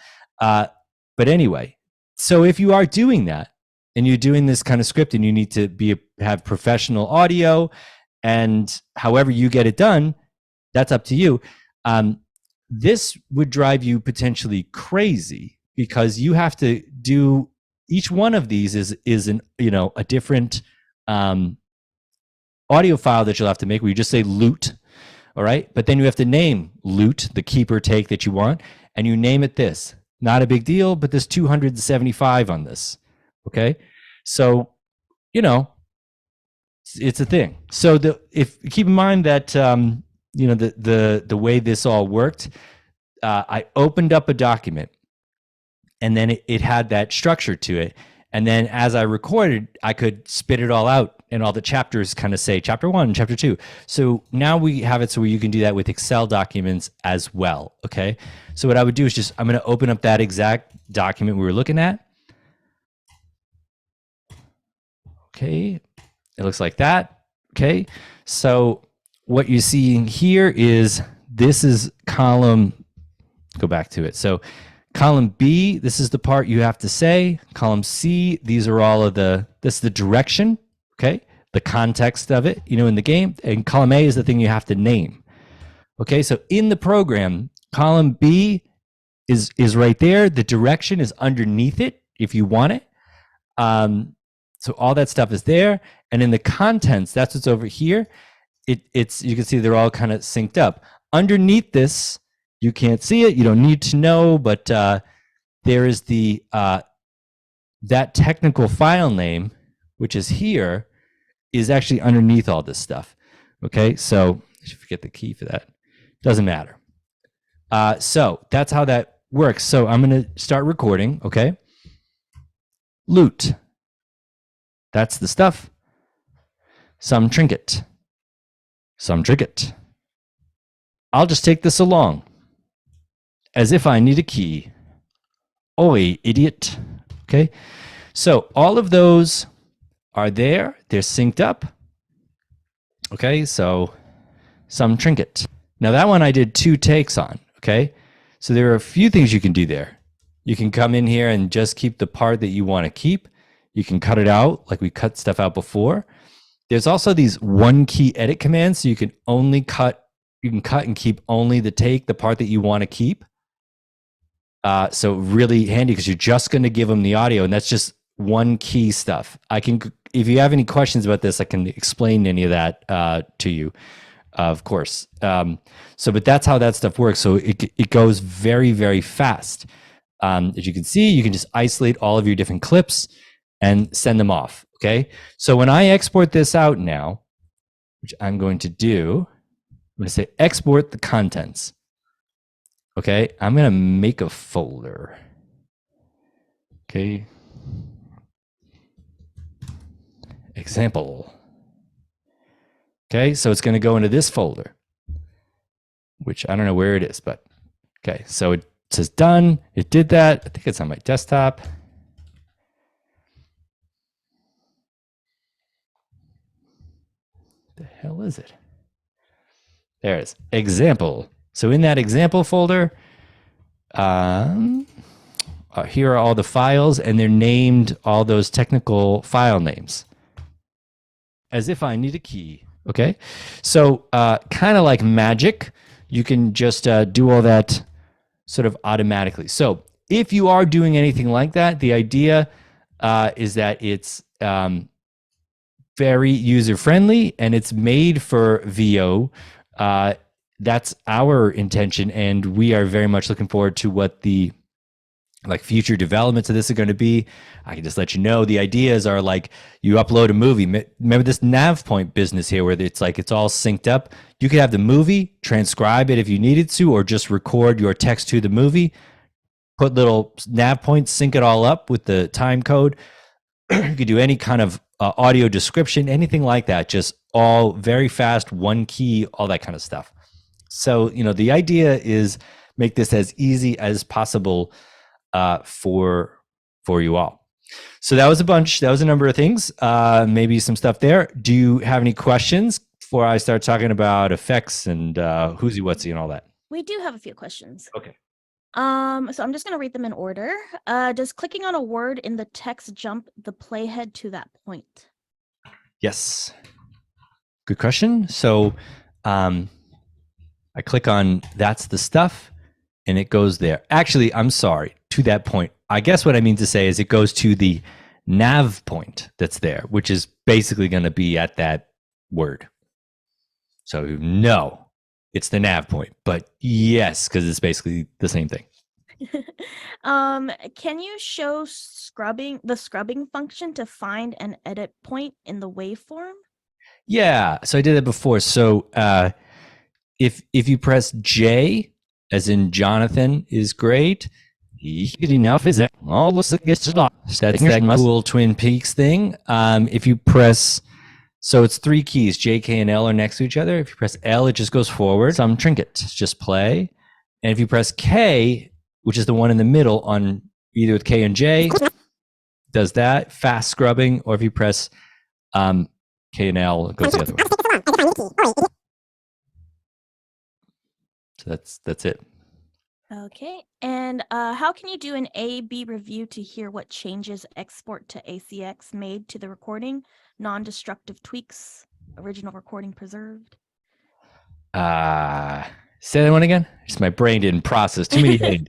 But anyway, so if you are doing that and you're doing this kind of script and you need to have professional audio, and however you get it done, that's up to you. This would drive you potentially crazy because you have to do each one of these is a different audio file that you'll have to make where you just say loot. All right. But then you have to name loot, the keeper take that you want, and you name it this. Not a big deal, but there's 275 on this. Okay. So, it's a thing. So if keep in mind that, the way this all worked, I opened up a document and then it had that structure to it. And then as I recorded, I could spit it all out and all the chapters kind of say chapter 1, chapter 2. So now we have it so you can do that with Excel documents as well. Okay. So what I would do is I'm going to open up that exact document we were looking at. Okay. It looks like that. Okay. So what you're seeing here is this is column, go back to it. So column B, this is the part you have to say. Column C, these are all of this is the direction, okay? The context of it, in the game. And column A is the thing you have to name. Okay, so in the program, column B is right there. The direction is underneath it if you want it. So all that stuff is there. And in the contents, that's what's over here. It's you can see they're all kind of synced up. Underneath this, you can't see it. You don't need to know, but there is that technical file name, which is here, is actually underneath all this stuff. Okay, so I should forget the key for that. Doesn't matter. So that's how that works. So I'm going to start recording. Okay, loot. That's the stuff. Some trinket. Some trinket. I'll just take this along. As if I need a key. Oi, idiot. Okay. So all of those are there. They're synced up. Okay. So some trinket. Now that one I did 2 takes on. Okay. So there are a few things you can do there. You can come in here and just keep the part that you want to keep. You can cut it out like we cut stuff out before. There's also these 1 key edit commands. So you can cut and keep only the part that you want to keep. So really handy because you're just going to give them the audio, and that's just 1 key stuff. If you have any questions about this, I can explain any of that to you, of course. But that's how that stuff works. So it goes very, very fast. As you can see, you can just isolate all of your different clips and send them off. Okay. So when I export this out now, which I'm going to do, I'm going to say export the contents. Okay, I'm going to make a folder. Okay. Example. Okay, so it's going to go into this folder, which I don't know where it is, but okay, so it says done. It did that. I think it's on my desktop. The hell is it? There it is. Example. So in that example folder, here are all the files, and they're named all those technical file names. As if I need a key. Okay. So kind of like magic, you can just do all that sort of automatically. So if you are doing anything like that, the idea is that it's very user-friendly and it's made for VO. That's our intention, and we are very much looking forward to what the future developments of this are going to be. I can just let you know the ideas are like you upload a movie. Remember this nav point business here where it's like it's all synced up. You could have the movie, transcribe it if you needed to, or just record your text to the movie, put little nav points, sync it all up with the time code. You could do any kind of audio description, anything like that, just all very fast, 1 key, all that kind of stuff. So, the idea is make this as easy as possible for you all. So that was a bunch. That was a number of things. Maybe some stuff there. Do you have any questions before I start talking about effects and who'sy whatsy and all that? We do have a few questions. Okay. So I'm just going to read them in order. Does clicking on a word in the text jump the playhead to that point? Yes. Good question. So I click on that's the stuff and it goes there. Actually, I'm sorry, to that point. I guess what I mean to say is it goes to the nav point that's there, which is basically going to be at that word. So no, it's the nav point, but yes, because it's basically the same thing. Can you show the scrubbing function to find an edit point in the waveform? Yeah, so I did that before. So if you press J, as in Jonathan is great, enough is all that's that cool Twin Peaks thing. If you press, so it's 3 keys, J, K, and L are next to each other. If you press L, it just goes forward. Some trinket, just play. And if you press K, which is the one in the middle on either with K and J, does that fast scrubbing, or if you press K and L, it goes the other way. So that's it. Okay, and how can you do an A/B review to hear what changes export to ACX made to the recording? Non-destructive tweaks, original recording preserved. Say that one again. Just my brain didn't process too many things.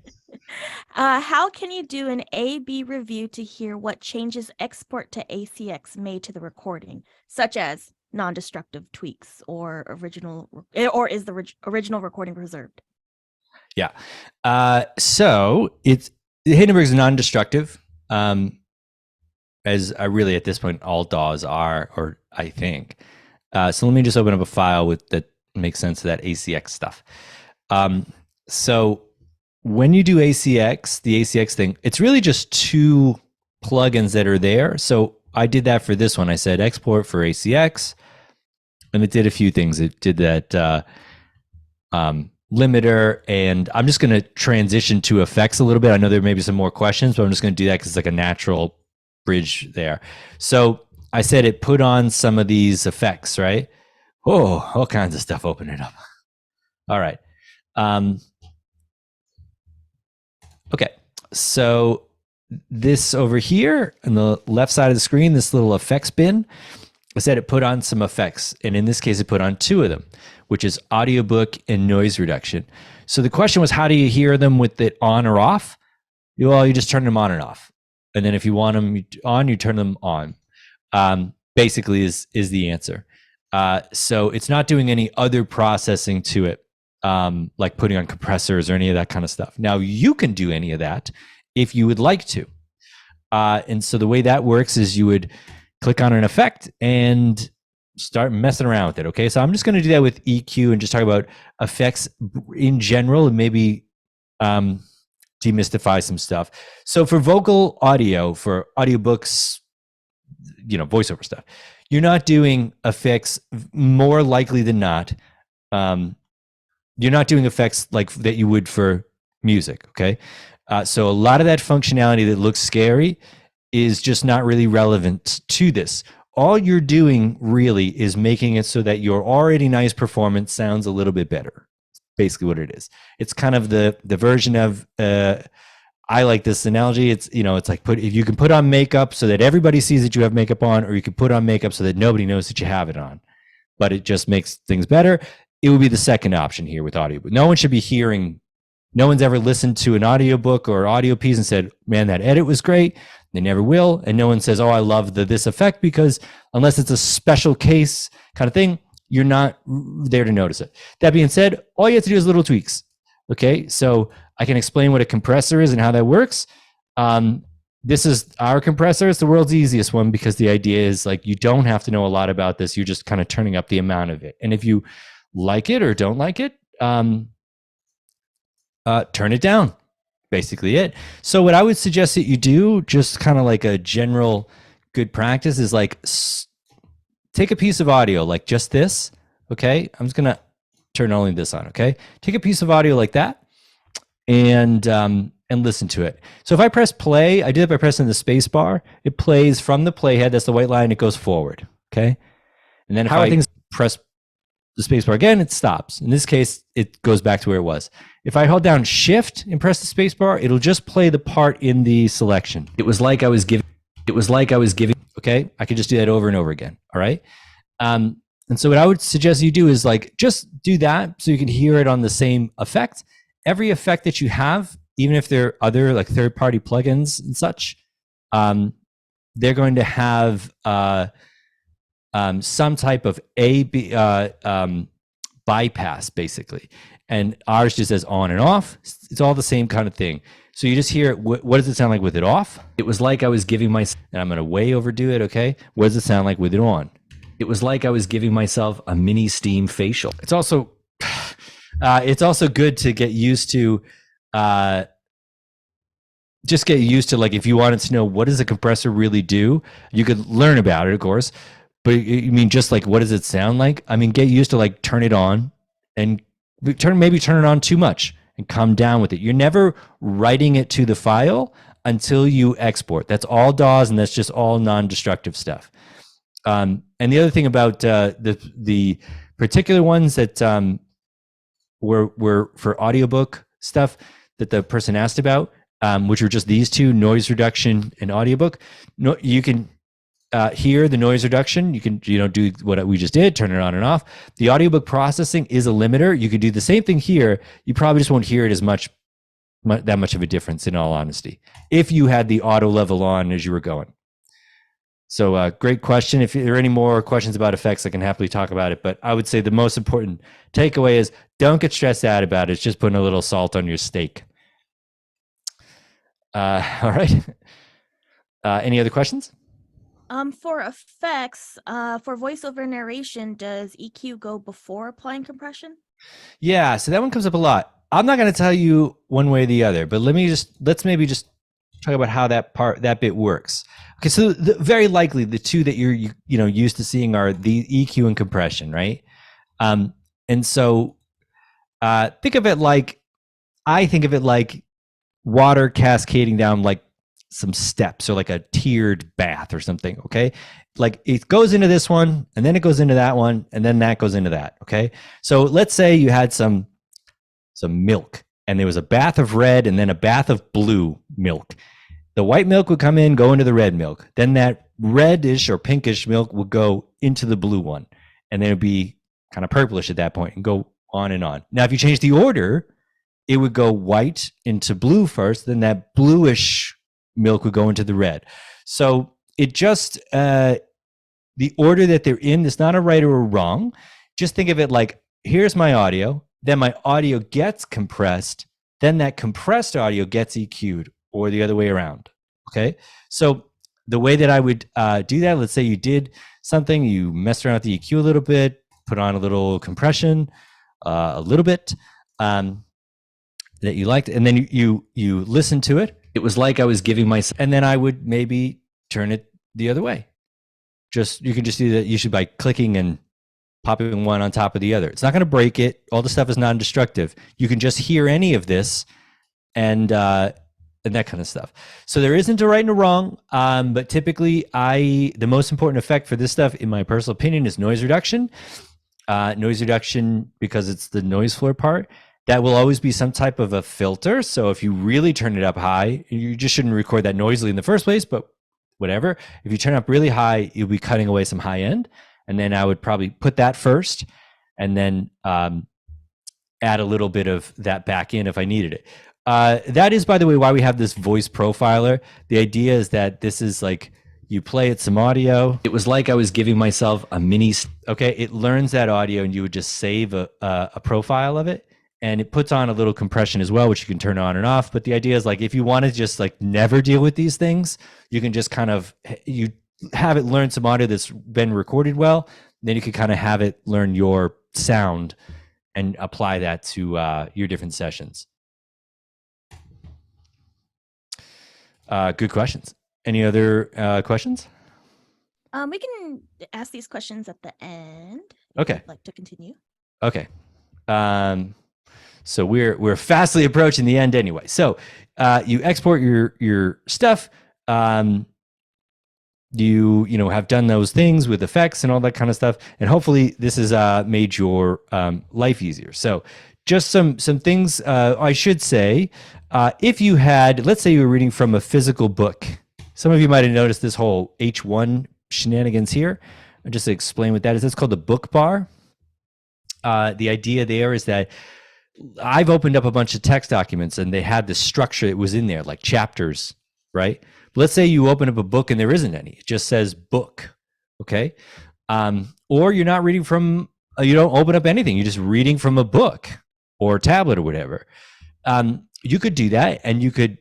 How can you do an A/B review to hear what changes export to ACX made to the recording, such as non-destructive tweaks or is the original recording preserved? Yeah. So it's Hindenburg's non-destructive, as I really at this point all DAWs are, or I think. So let me just open up a file that makes sense of that ACX stuff. So when you do ACX, the ACX thing, it's really just 2 plugins that are there. So I did that for this one. I said export for ACX, and it did a few things. It did that limiter, and I'm just going to transition to effects a little bit. I know there may be some more questions, but I'm just going to do that because it's like a natural bridge there. So I said it put on some of these effects, right? Oh, all kinds of stuff. Open it up. All right. Okay. So this over here on the left side of the screen, this little effects bin, I said it put on some effects. And in this case, it put on 2 of them, which is audiobook and noise reduction. So the question was, how do you hear them with it on or off? Well, you just turn them on and off. And then if you want them on, you turn them on. Basically is the answer. So it's not doing any other processing to it, like putting on compressors or any of that kind of stuff. Now, you can do any of that if you would like to. And so the way that works is you would click on an effect and start messing around with it. Okay, so I'm just going to do that with EQ and just talk about effects in general and maybe demystify some stuff. So for vocal audio, for audiobooks, voiceover stuff, you're not doing effects more likely than not. You're not doing effects like that you would for music. Okay, so a lot of that functionality that looks scary is just not really relevant to this. All you're doing really is making it so that your already nice performance sounds a little bit better. Basically what it is. It's kind of the version of, I like this analogy. It's, it's like if you can put on makeup so that everybody sees that you have makeup on, or you can put on makeup so that nobody knows that you have it on, but it just makes things better. It would be the second option here with audio. But no one should be hearing, no one's ever listened to an audiobook or audio piece and said, man, that edit was great. They never will. And no one says, oh, I love this effect, because unless it's a special case kind of thing, you're not there to notice it. That being said, all you have to do is little tweaks. Okay, so I can explain what a compressor is and how that works. This is our compressor. It's the world's easiest one, because the idea is like you don't have to know a lot about this. You're just kind of turning up the amount of it. And if you like it or don't like it, turn it down. Basically it. So what I would suggest that you do, just kind of like a general good practice, is like take a piece of audio like just this. Okay, I'm just gonna turn only this on. Okay, take a piece of audio like that, and listen to it. So if I press play, I do that by pressing the space bar. It plays from the playhead. That's the white line. It goes forward. Okay. And then if I press the space bar again, it stops. In this case, it goes back to where it was. If I hold down shift and press the space bar, it'll just play the part in the selection. It was like I was giving. Okay. I could just do that over and over again. All right. And so what I would suggest you do is like, just do that so you can hear it on the same effect. Every effect that you have, even if they're other like third-party plugins and such, they're going to have some type of bypass, basically. And ours just says on and off. It's all the same kind of thing. So you just hear it. What does it sound like with it off? It was like I was giving myself, and I'm going to way overdo it, okay? What does it sound like with it on? It was like I was giving myself a mini steam facial. It's also good to get used to, just get used to, like, if you wanted to know what does a compressor really do, you could learn about it, of course. But you mean just like, what does it sound like? I mean, get used to like turn it on and maybe turn it on too much and come down with it. You're never writing it to the file until you export. That's all DAWs, and that's just all non-destructive stuff. And the other thing about the particular ones that were for audiobook stuff that the person asked about, which were just these two, noise reduction and audiobook. No, you can hear the noise reduction. You can do what we just did, turn it on and off. The audiobook processing is a limiter. You can do the same thing here. You probably just won't hear it as that much of a difference, in all honesty, if you had the auto level on as you were going. So great question. If there are any more questions about effects, I can happily talk about it. But I would say the most important takeaway is don't get stressed out about it. It's just putting a little salt on your steak. All right. Any other questions? For effects, for voiceover narration, does EQ go before applying compression? Yeah, so that one comes up a lot. I'm not going to tell you one way or the other, but let's maybe just talk about how that bit works. Okay, so very likely the two that you're used to seeing are the EQ and compression, right? And so I think of it like water cascading down like some steps, or like a tiered bath or something. Okay, like it goes into this one, and then it goes into that one, and then that goes into that. Okay, so let's say you had some milk, and there was a bath of red and then a bath of blue milk. The white milk would come in, go into the red milk. Then that reddish or pinkish milk would go into the blue one. And then it'd be kind of purplish at that point and go on and on. Now, if you change the order, it would go white into blue first. Then that bluish milk would go into the red. So it just, the order that they're in, it's not a right or a wrong. Just think of it like, here's my audio. Then my audio gets compressed. Then that compressed audio gets EQ'd, or the other way around. Okay. So the way that I would do that, let's say you did something, you messed around with the EQ a little bit, put on a little compression, a little bit that you liked, and then you listen to it. It was like I was giving myself, and then I would maybe turn it the other way. You can just do that usually by clicking and popping one on top of the other. It's not going to break it. All the stuff is non-destructive. You can just hear any of this and that kind of stuff. So there isn't a right and a wrong, but typically the most important effect for this stuff, in my personal opinion, is noise reduction. Noise reduction, because it's the noise floor part. That will always be some type of a filter. So if you really turn it up high, you just shouldn't record that noisily in the first place, but whatever. If you turn up really high, you'll be cutting away some high end. And then I would probably put that first, and then add a little bit of that back in if I needed it. That is, by the way, why we have this voice profiler. The idea is that this is like, you play it some audio. It was like I was giving myself a mini. Okay, it learns that audio, and you would just save a profile of it, and it puts on a little compression as well, which you can turn on and off. But the idea is, like, if you want to just like never deal with these things, you can just kind of have it learn some audio that's been recorded well. Then you can kind of have it learn your sound and apply that to your different sessions. Good questions. Any other questions? We can ask these questions at the end. Okay. Like to continue. Okay. So we're fastly approaching the end anyway. So you export your stuff. You know have done those things with effects and all that kind of stuff, and hopefully this has made your life easier. So just some things I should say. If you had, let's say you were reading from a physical book, some of you might have noticed this whole H1 shenanigans here. Just to explain what that is, it's called the book bar. The idea there is that I've opened up a bunch of text documents and they had the structure that was in there, like chapters, right? Let's say you open up a book and there isn't any. It just says book, okay? Or you're not reading from, you don't open up anything. You're just reading from a book or a tablet or whatever. You could do that, and you could,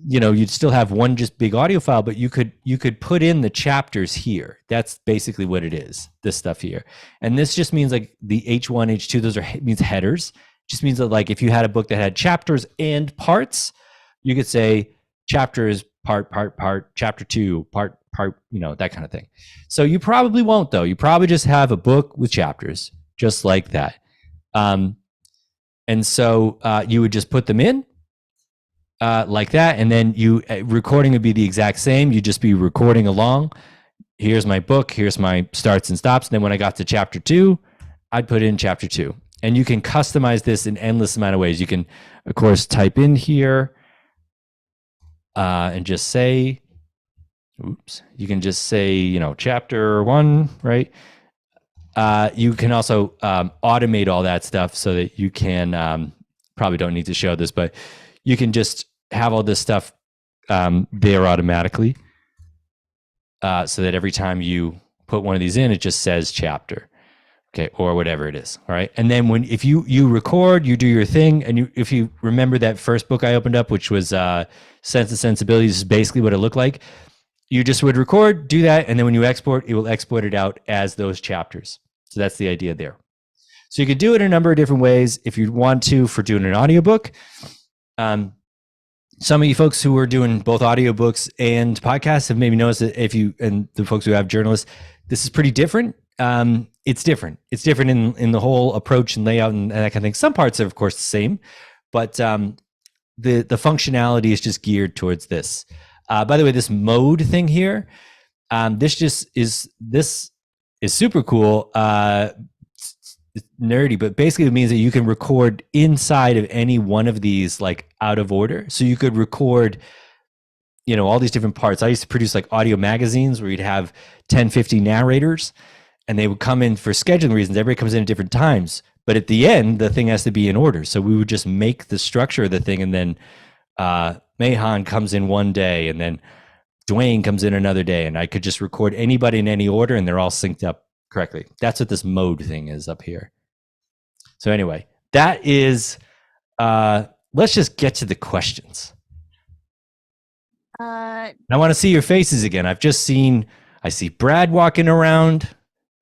you'd still have one just big audio file, but you could put in the chapters here. That's basically what it is, this stuff here. And this just means like the H1, H2, those means headers. It just means that like if you had a book that had chapters and parts, you could say chapters, part, chapter 2, part, that kind of thing. So you probably won't, though. You probably just have a book with chapters, just like that. And so you would just put them in like that, and then recording would be the exact same. You'd just be recording along. Here's my book. Here's my starts and stops. And then when I got to chapter 2, I'd put in chapter 2. And you can customize this in endless amount of ways. You can, of course, type in here and just say, you can just say, chapter 1, right? You can also automate all that stuff so that you can, probably don't need to show this, but you can just have all this stuff there automatically so that every time you put one of these in, it just says chapter, okay, or whatever it is, all right? And then if you record, you do your thing, and if you remember that first book I opened up, which was Sense and Sensibility, this is basically what it looked like. You just would record, do that, and then when you export, it will export it out as those chapters. So that's the idea there. So you could do it in a number of different ways if you want to for doing an audiobook. Some of you folks who are doing both audiobooks and podcasts have maybe noticed that and the folks who have journalists, this is pretty different. It's different. It's different in the whole approach and layout and that kind of thing. Some parts are, of course, the same, but the functionality is just geared towards this. By the way, this mode thing here, this is super cool. It's nerdy, but basically it means that you can record inside of any one of these, like out of order. So you could record, all these different parts. I used to produce like audio magazines where you'd have 10, 50 narrators, and they would come in for scheduling reasons. Everybody comes in at different times, but at the end, the thing has to be in order. So we would just make the structure of the thing, and then Mahan comes in one day, and then Dwayne comes in another day, and I could just record anybody in any order, and they're all synced up correctly. That's what this mode thing is up here. So anyway, that is, let's just get to the questions. I want to see your faces again. I see Brad walking around.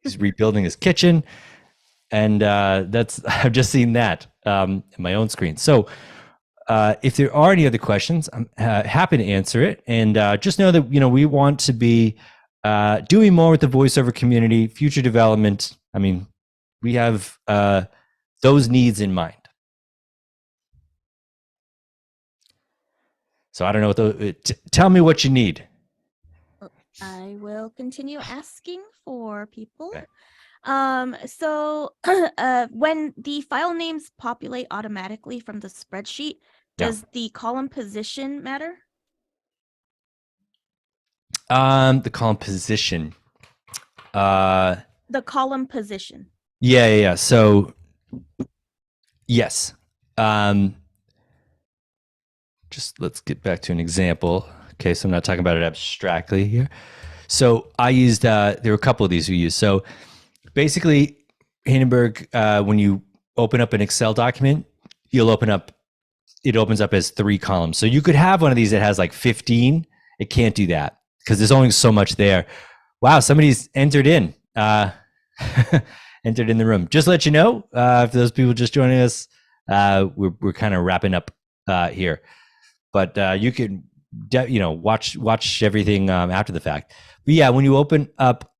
He's rebuilding his kitchen. And I've just seen that in my own screen. So if there are any other questions, I'm happy to answer it. And just know that, we want to be doing more with the voiceover community, future development. I mean, we have those needs in mind. So I don't know what tell me what you need. I will continue asking for people. Okay. So when the file names populate automatically from the spreadsheet, does the column position matter? The column position. The column position. Yeah. So yes. Just let's get back to an example. Okay, so I'm not talking about it abstractly here. So I used, there were a couple of these we used. So basically, Hindenburg, when you open up an Excel document, it opens up as 3 columns. So you could have one of these that has like 15. It can't do that because there's only so much there. Wow, somebody's entered in the room. Just to let you know, for those people just joining us, we're kind of wrapping up here. But you can, watch everything after the fact. But yeah, when you open up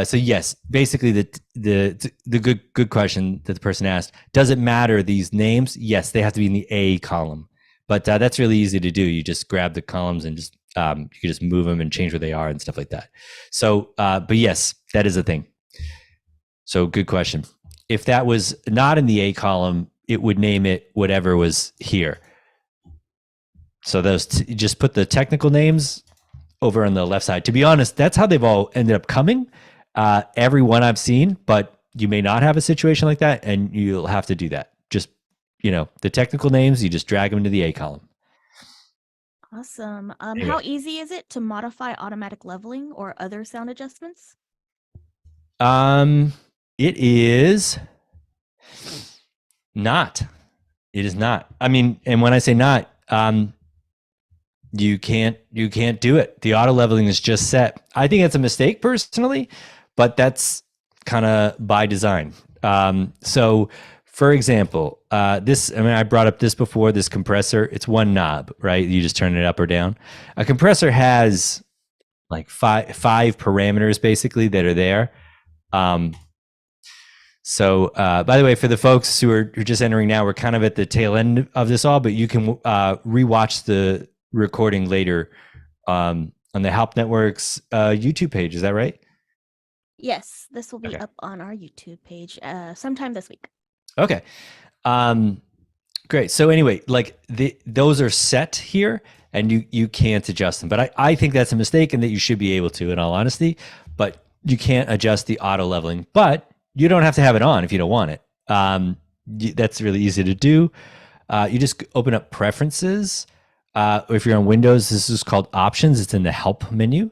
So yes, basically the good question that the person asked, does it matter these names? Yes, they have to be in the A column, but that's really easy to do. You just grab the columns and just you can just move them and change where they are and stuff like that. So, but yes, that is a thing. So good question. If that was not in the A column, it would name it whatever was here. So those just put the technical names over on the left side. To be honest, that's how they've all ended up coming. Every one I've seen, but you may not have a situation like that, and you'll have to do that. Just the technical names, you just drag them into the A column. Awesome. Anyway. How easy is it to modify automatic leveling or other sound adjustments? It is not. It is not. I mean, and when I say not, you can't do it. The auto leveling is just set. I think it's a mistake personally, but that's kind of by design. So for example, I brought up this before, this compressor, it's one knob, right? You just turn it up or down. A compressor has like five parameters basically that are there. So by the way, for the folks who are just entering now, we're kind of at the tail end of this all, but you can rewatch the recording later on the Help Network's YouTube page. Is that right? Yes, this will be Okay. up on our YouTube page sometime this week. Okay. Great. So anyway, like those are set here and you can't adjust them. But I think that's a mistake and that you should be able to, in all honesty, but you can't adjust the auto leveling. But you don't have to have it on if you don't want it. That's really easy to do. You just open up preferences. If you're on Windows, this is called options. It's in the help menu.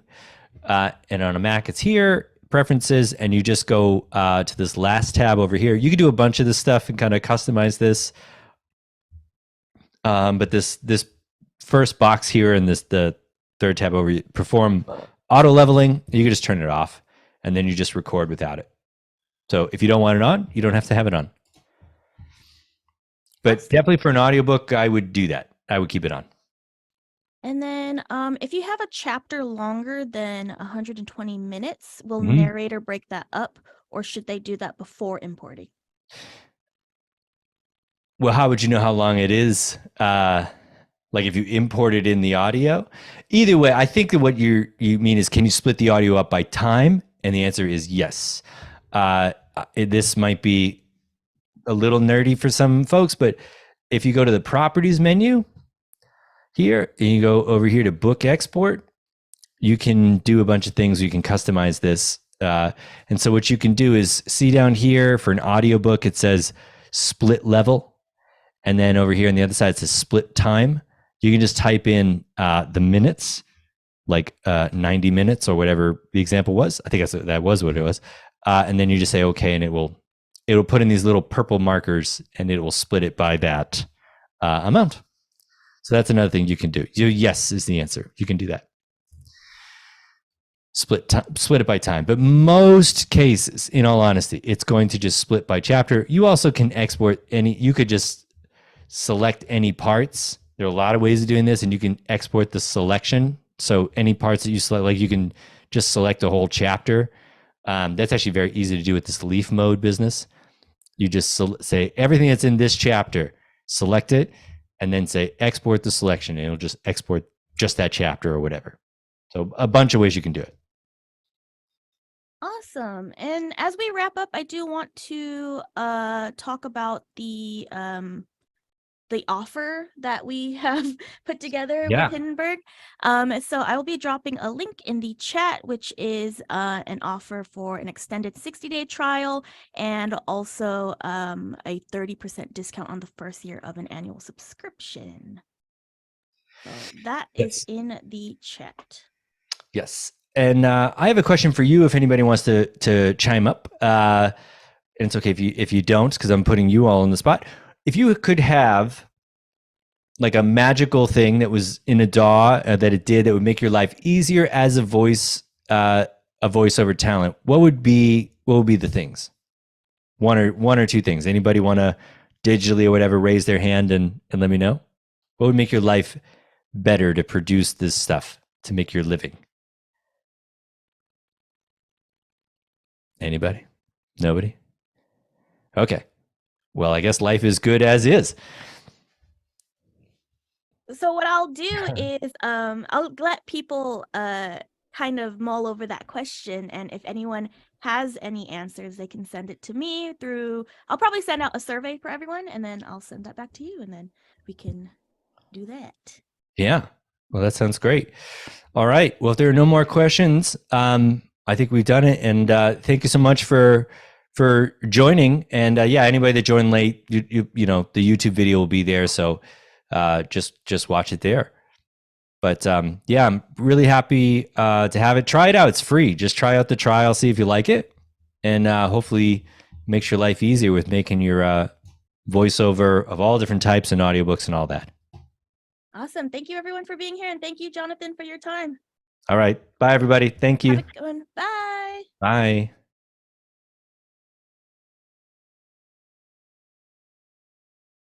And on a Mac, it's here, preferences, and you just go to this last tab over here. You can do a bunch of this stuff and kind of customize this. But this first box here and the third tab over, perform auto leveling, you can just turn it off and then you just record without it. So if you don't want it on, you don't have to have it on. But definitely for an audiobook, I would do that. I would keep it on. And then if you have a chapter longer than 120 minutes, will Mhm. narrator break that up, or should they do that before importing? Well, how would you know how long it is? Like if you import it in the audio? Either way, I think that what you mean is, can you split the audio up by time? And the answer is yes. This might be a little nerdy for some folks, but if you go to the properties menu here and you go over here to book export, you can do a bunch of things. You can customize this. And so what you can do is see down here for an audiobook, it says split level. And then over here on the other side, it says split time. You can just type in the minutes, like 90 minutes or whatever the example was. I think that was what it was. And then you just say, okay, and it'll put in these little purple markers and it will split it by that amount. So that's another thing you can do. Yes is the answer. You can do that. Split it by time. But most cases, in all honesty, it's going to just split by chapter. You also can export you could just select any parts. There are a lot of ways of doing this, and you can export the selection. So any parts that you select, like you can just select a whole chapter. That's actually very easy to do with this leaf mode business. You just say everything that's in this chapter, select it, and then say export the selection, and it'll just export just that chapter or whatever. So a bunch of ways you can do it. Awesome. And as we wrap up, I do want to talk about the offer that we have put together Yeah. with Hindenburg. So I will be dropping a link in the chat, which is an offer for an extended 60-day trial and also a 30% discount on the first year of an annual subscription. So that is in the chat. Yes. And I have a question for you if anybody wants to chime up. And it's okay if you don't, because I'm putting you all on the spot. If you could have like a magical thing that was in a DAW that it did that would make your life easier as a voiceover talent, what would be the things? One or two things. Anybody want to digitally or whatever raise their hand and let me know? What would make your life better to produce this stuff to make your living? Anybody? Nobody? Okay. Well, I guess life is good as is. So what I'll do is I'll let people kind of mull over that question, and if anyone has any answers, they can send it to me through. I'll probably send out a survey for everyone, and then I'll send that back to you, and then we can do that. Yeah. Well, that sounds great. All right. Well, if there are no more questions, I think we've done it. And thank you so much for joining. And yeah, anybody that joined late, you know, the YouTube video will be there. So just watch it there. But yeah, I'm really happy to have it. Try it out. It's free. Just try out the trial, see if you like it, and hopefully makes your life easier with making your voiceover of all different types and audiobooks and all that. Awesome. Thank you, everyone, for being here, and thank you, Jonathan, for your time. All right. Bye, everybody. Thank you. Have a good one. Bye. Bye.